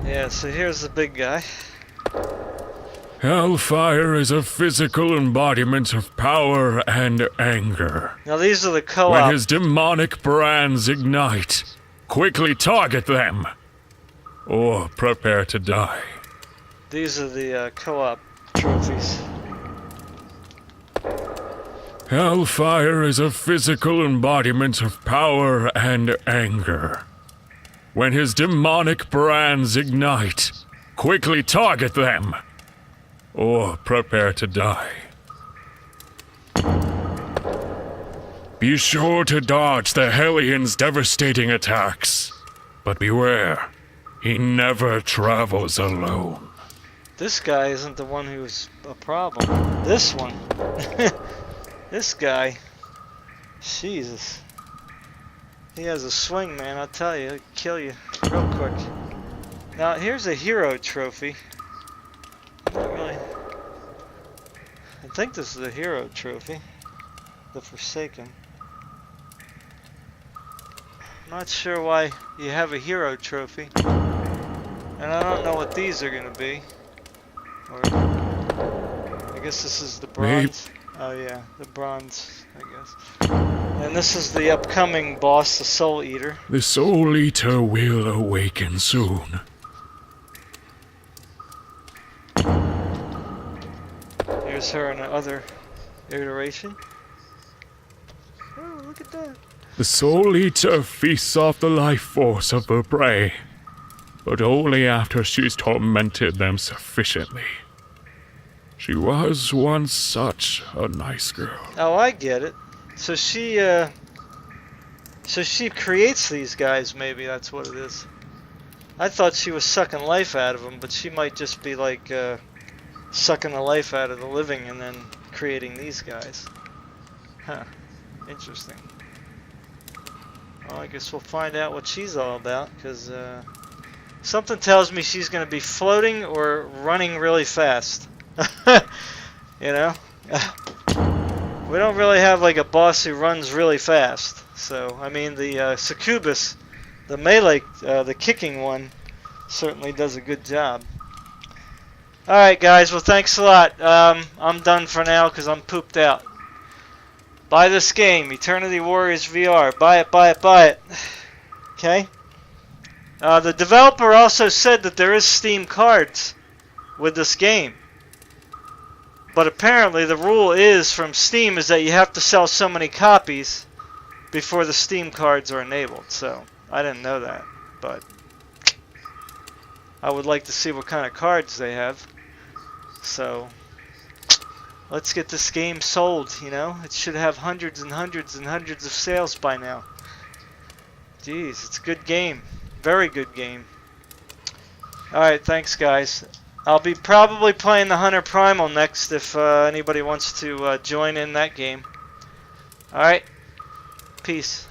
Yeah, so here's the big guy. Hellfire is a physical embodiment of power and anger. Now these are the co-op. When his demonic brands ignite, quickly target them, or prepare to die. These are the co-op trophies. Hellfire is a physical embodiment of power and anger. When his demonic brands ignite, quickly target them, or prepare to die. Be sure to dodge the Hellions' devastating attacks, but beware, he never travels alone. This guy isn't the one who's a problem. This one. This guy. Jesus. He has a swing, man, I'll tell you. He'll kill you real quick. Now, here's a hero trophy. Not really. I think this is a hero trophy. The Forsaken. I'm not sure why you have a hero trophy. And I don't know what these are going to be. Or, I guess this is the bronze. Oh yeah, the bronze, I guess. And this is the upcoming boss, the Soul Eater. The Soul Eater will awaken soon. Here's her in another iteration. Oh, look at that. The Soul Eater feasts off the life force of her prey, but only after she's tormented them sufficiently. She was once such a nice girl. Oh, I get it. So she creates these guys, maybe that's what it is. I thought she was sucking life out of them, but she might just be like sucking the life out of the living and then creating these guys. Huh. Interesting. Well, I guess we'll find out what she's all about, because something tells me she's going to be floating or running really fast. You know? We don't really have like a boss who runs really fast. So, I mean, the succubus The melee, the kicking one, certainly does a good job. Alright guys, well thanks a lot. I'm done for now because I'm pooped out. Buy this game, Eternity Warriors VR. Buy it, buy it, buy it. Okay? The developer also said that there is Steam cards with this game. But apparently the rule is from Steam is that you have to sell so many copies before the Steam cards are enabled. So, I didn't know that. But I would like to see what kind of cards they have. So, let's get this game sold, you know? It should have hundreds and hundreds and hundreds of sales by now. Jeez, it's a good game. Very good game. Alright, thanks guys. I'll be probably playing the Hunter Primal next if anybody wants to join in that game. Alright, peace.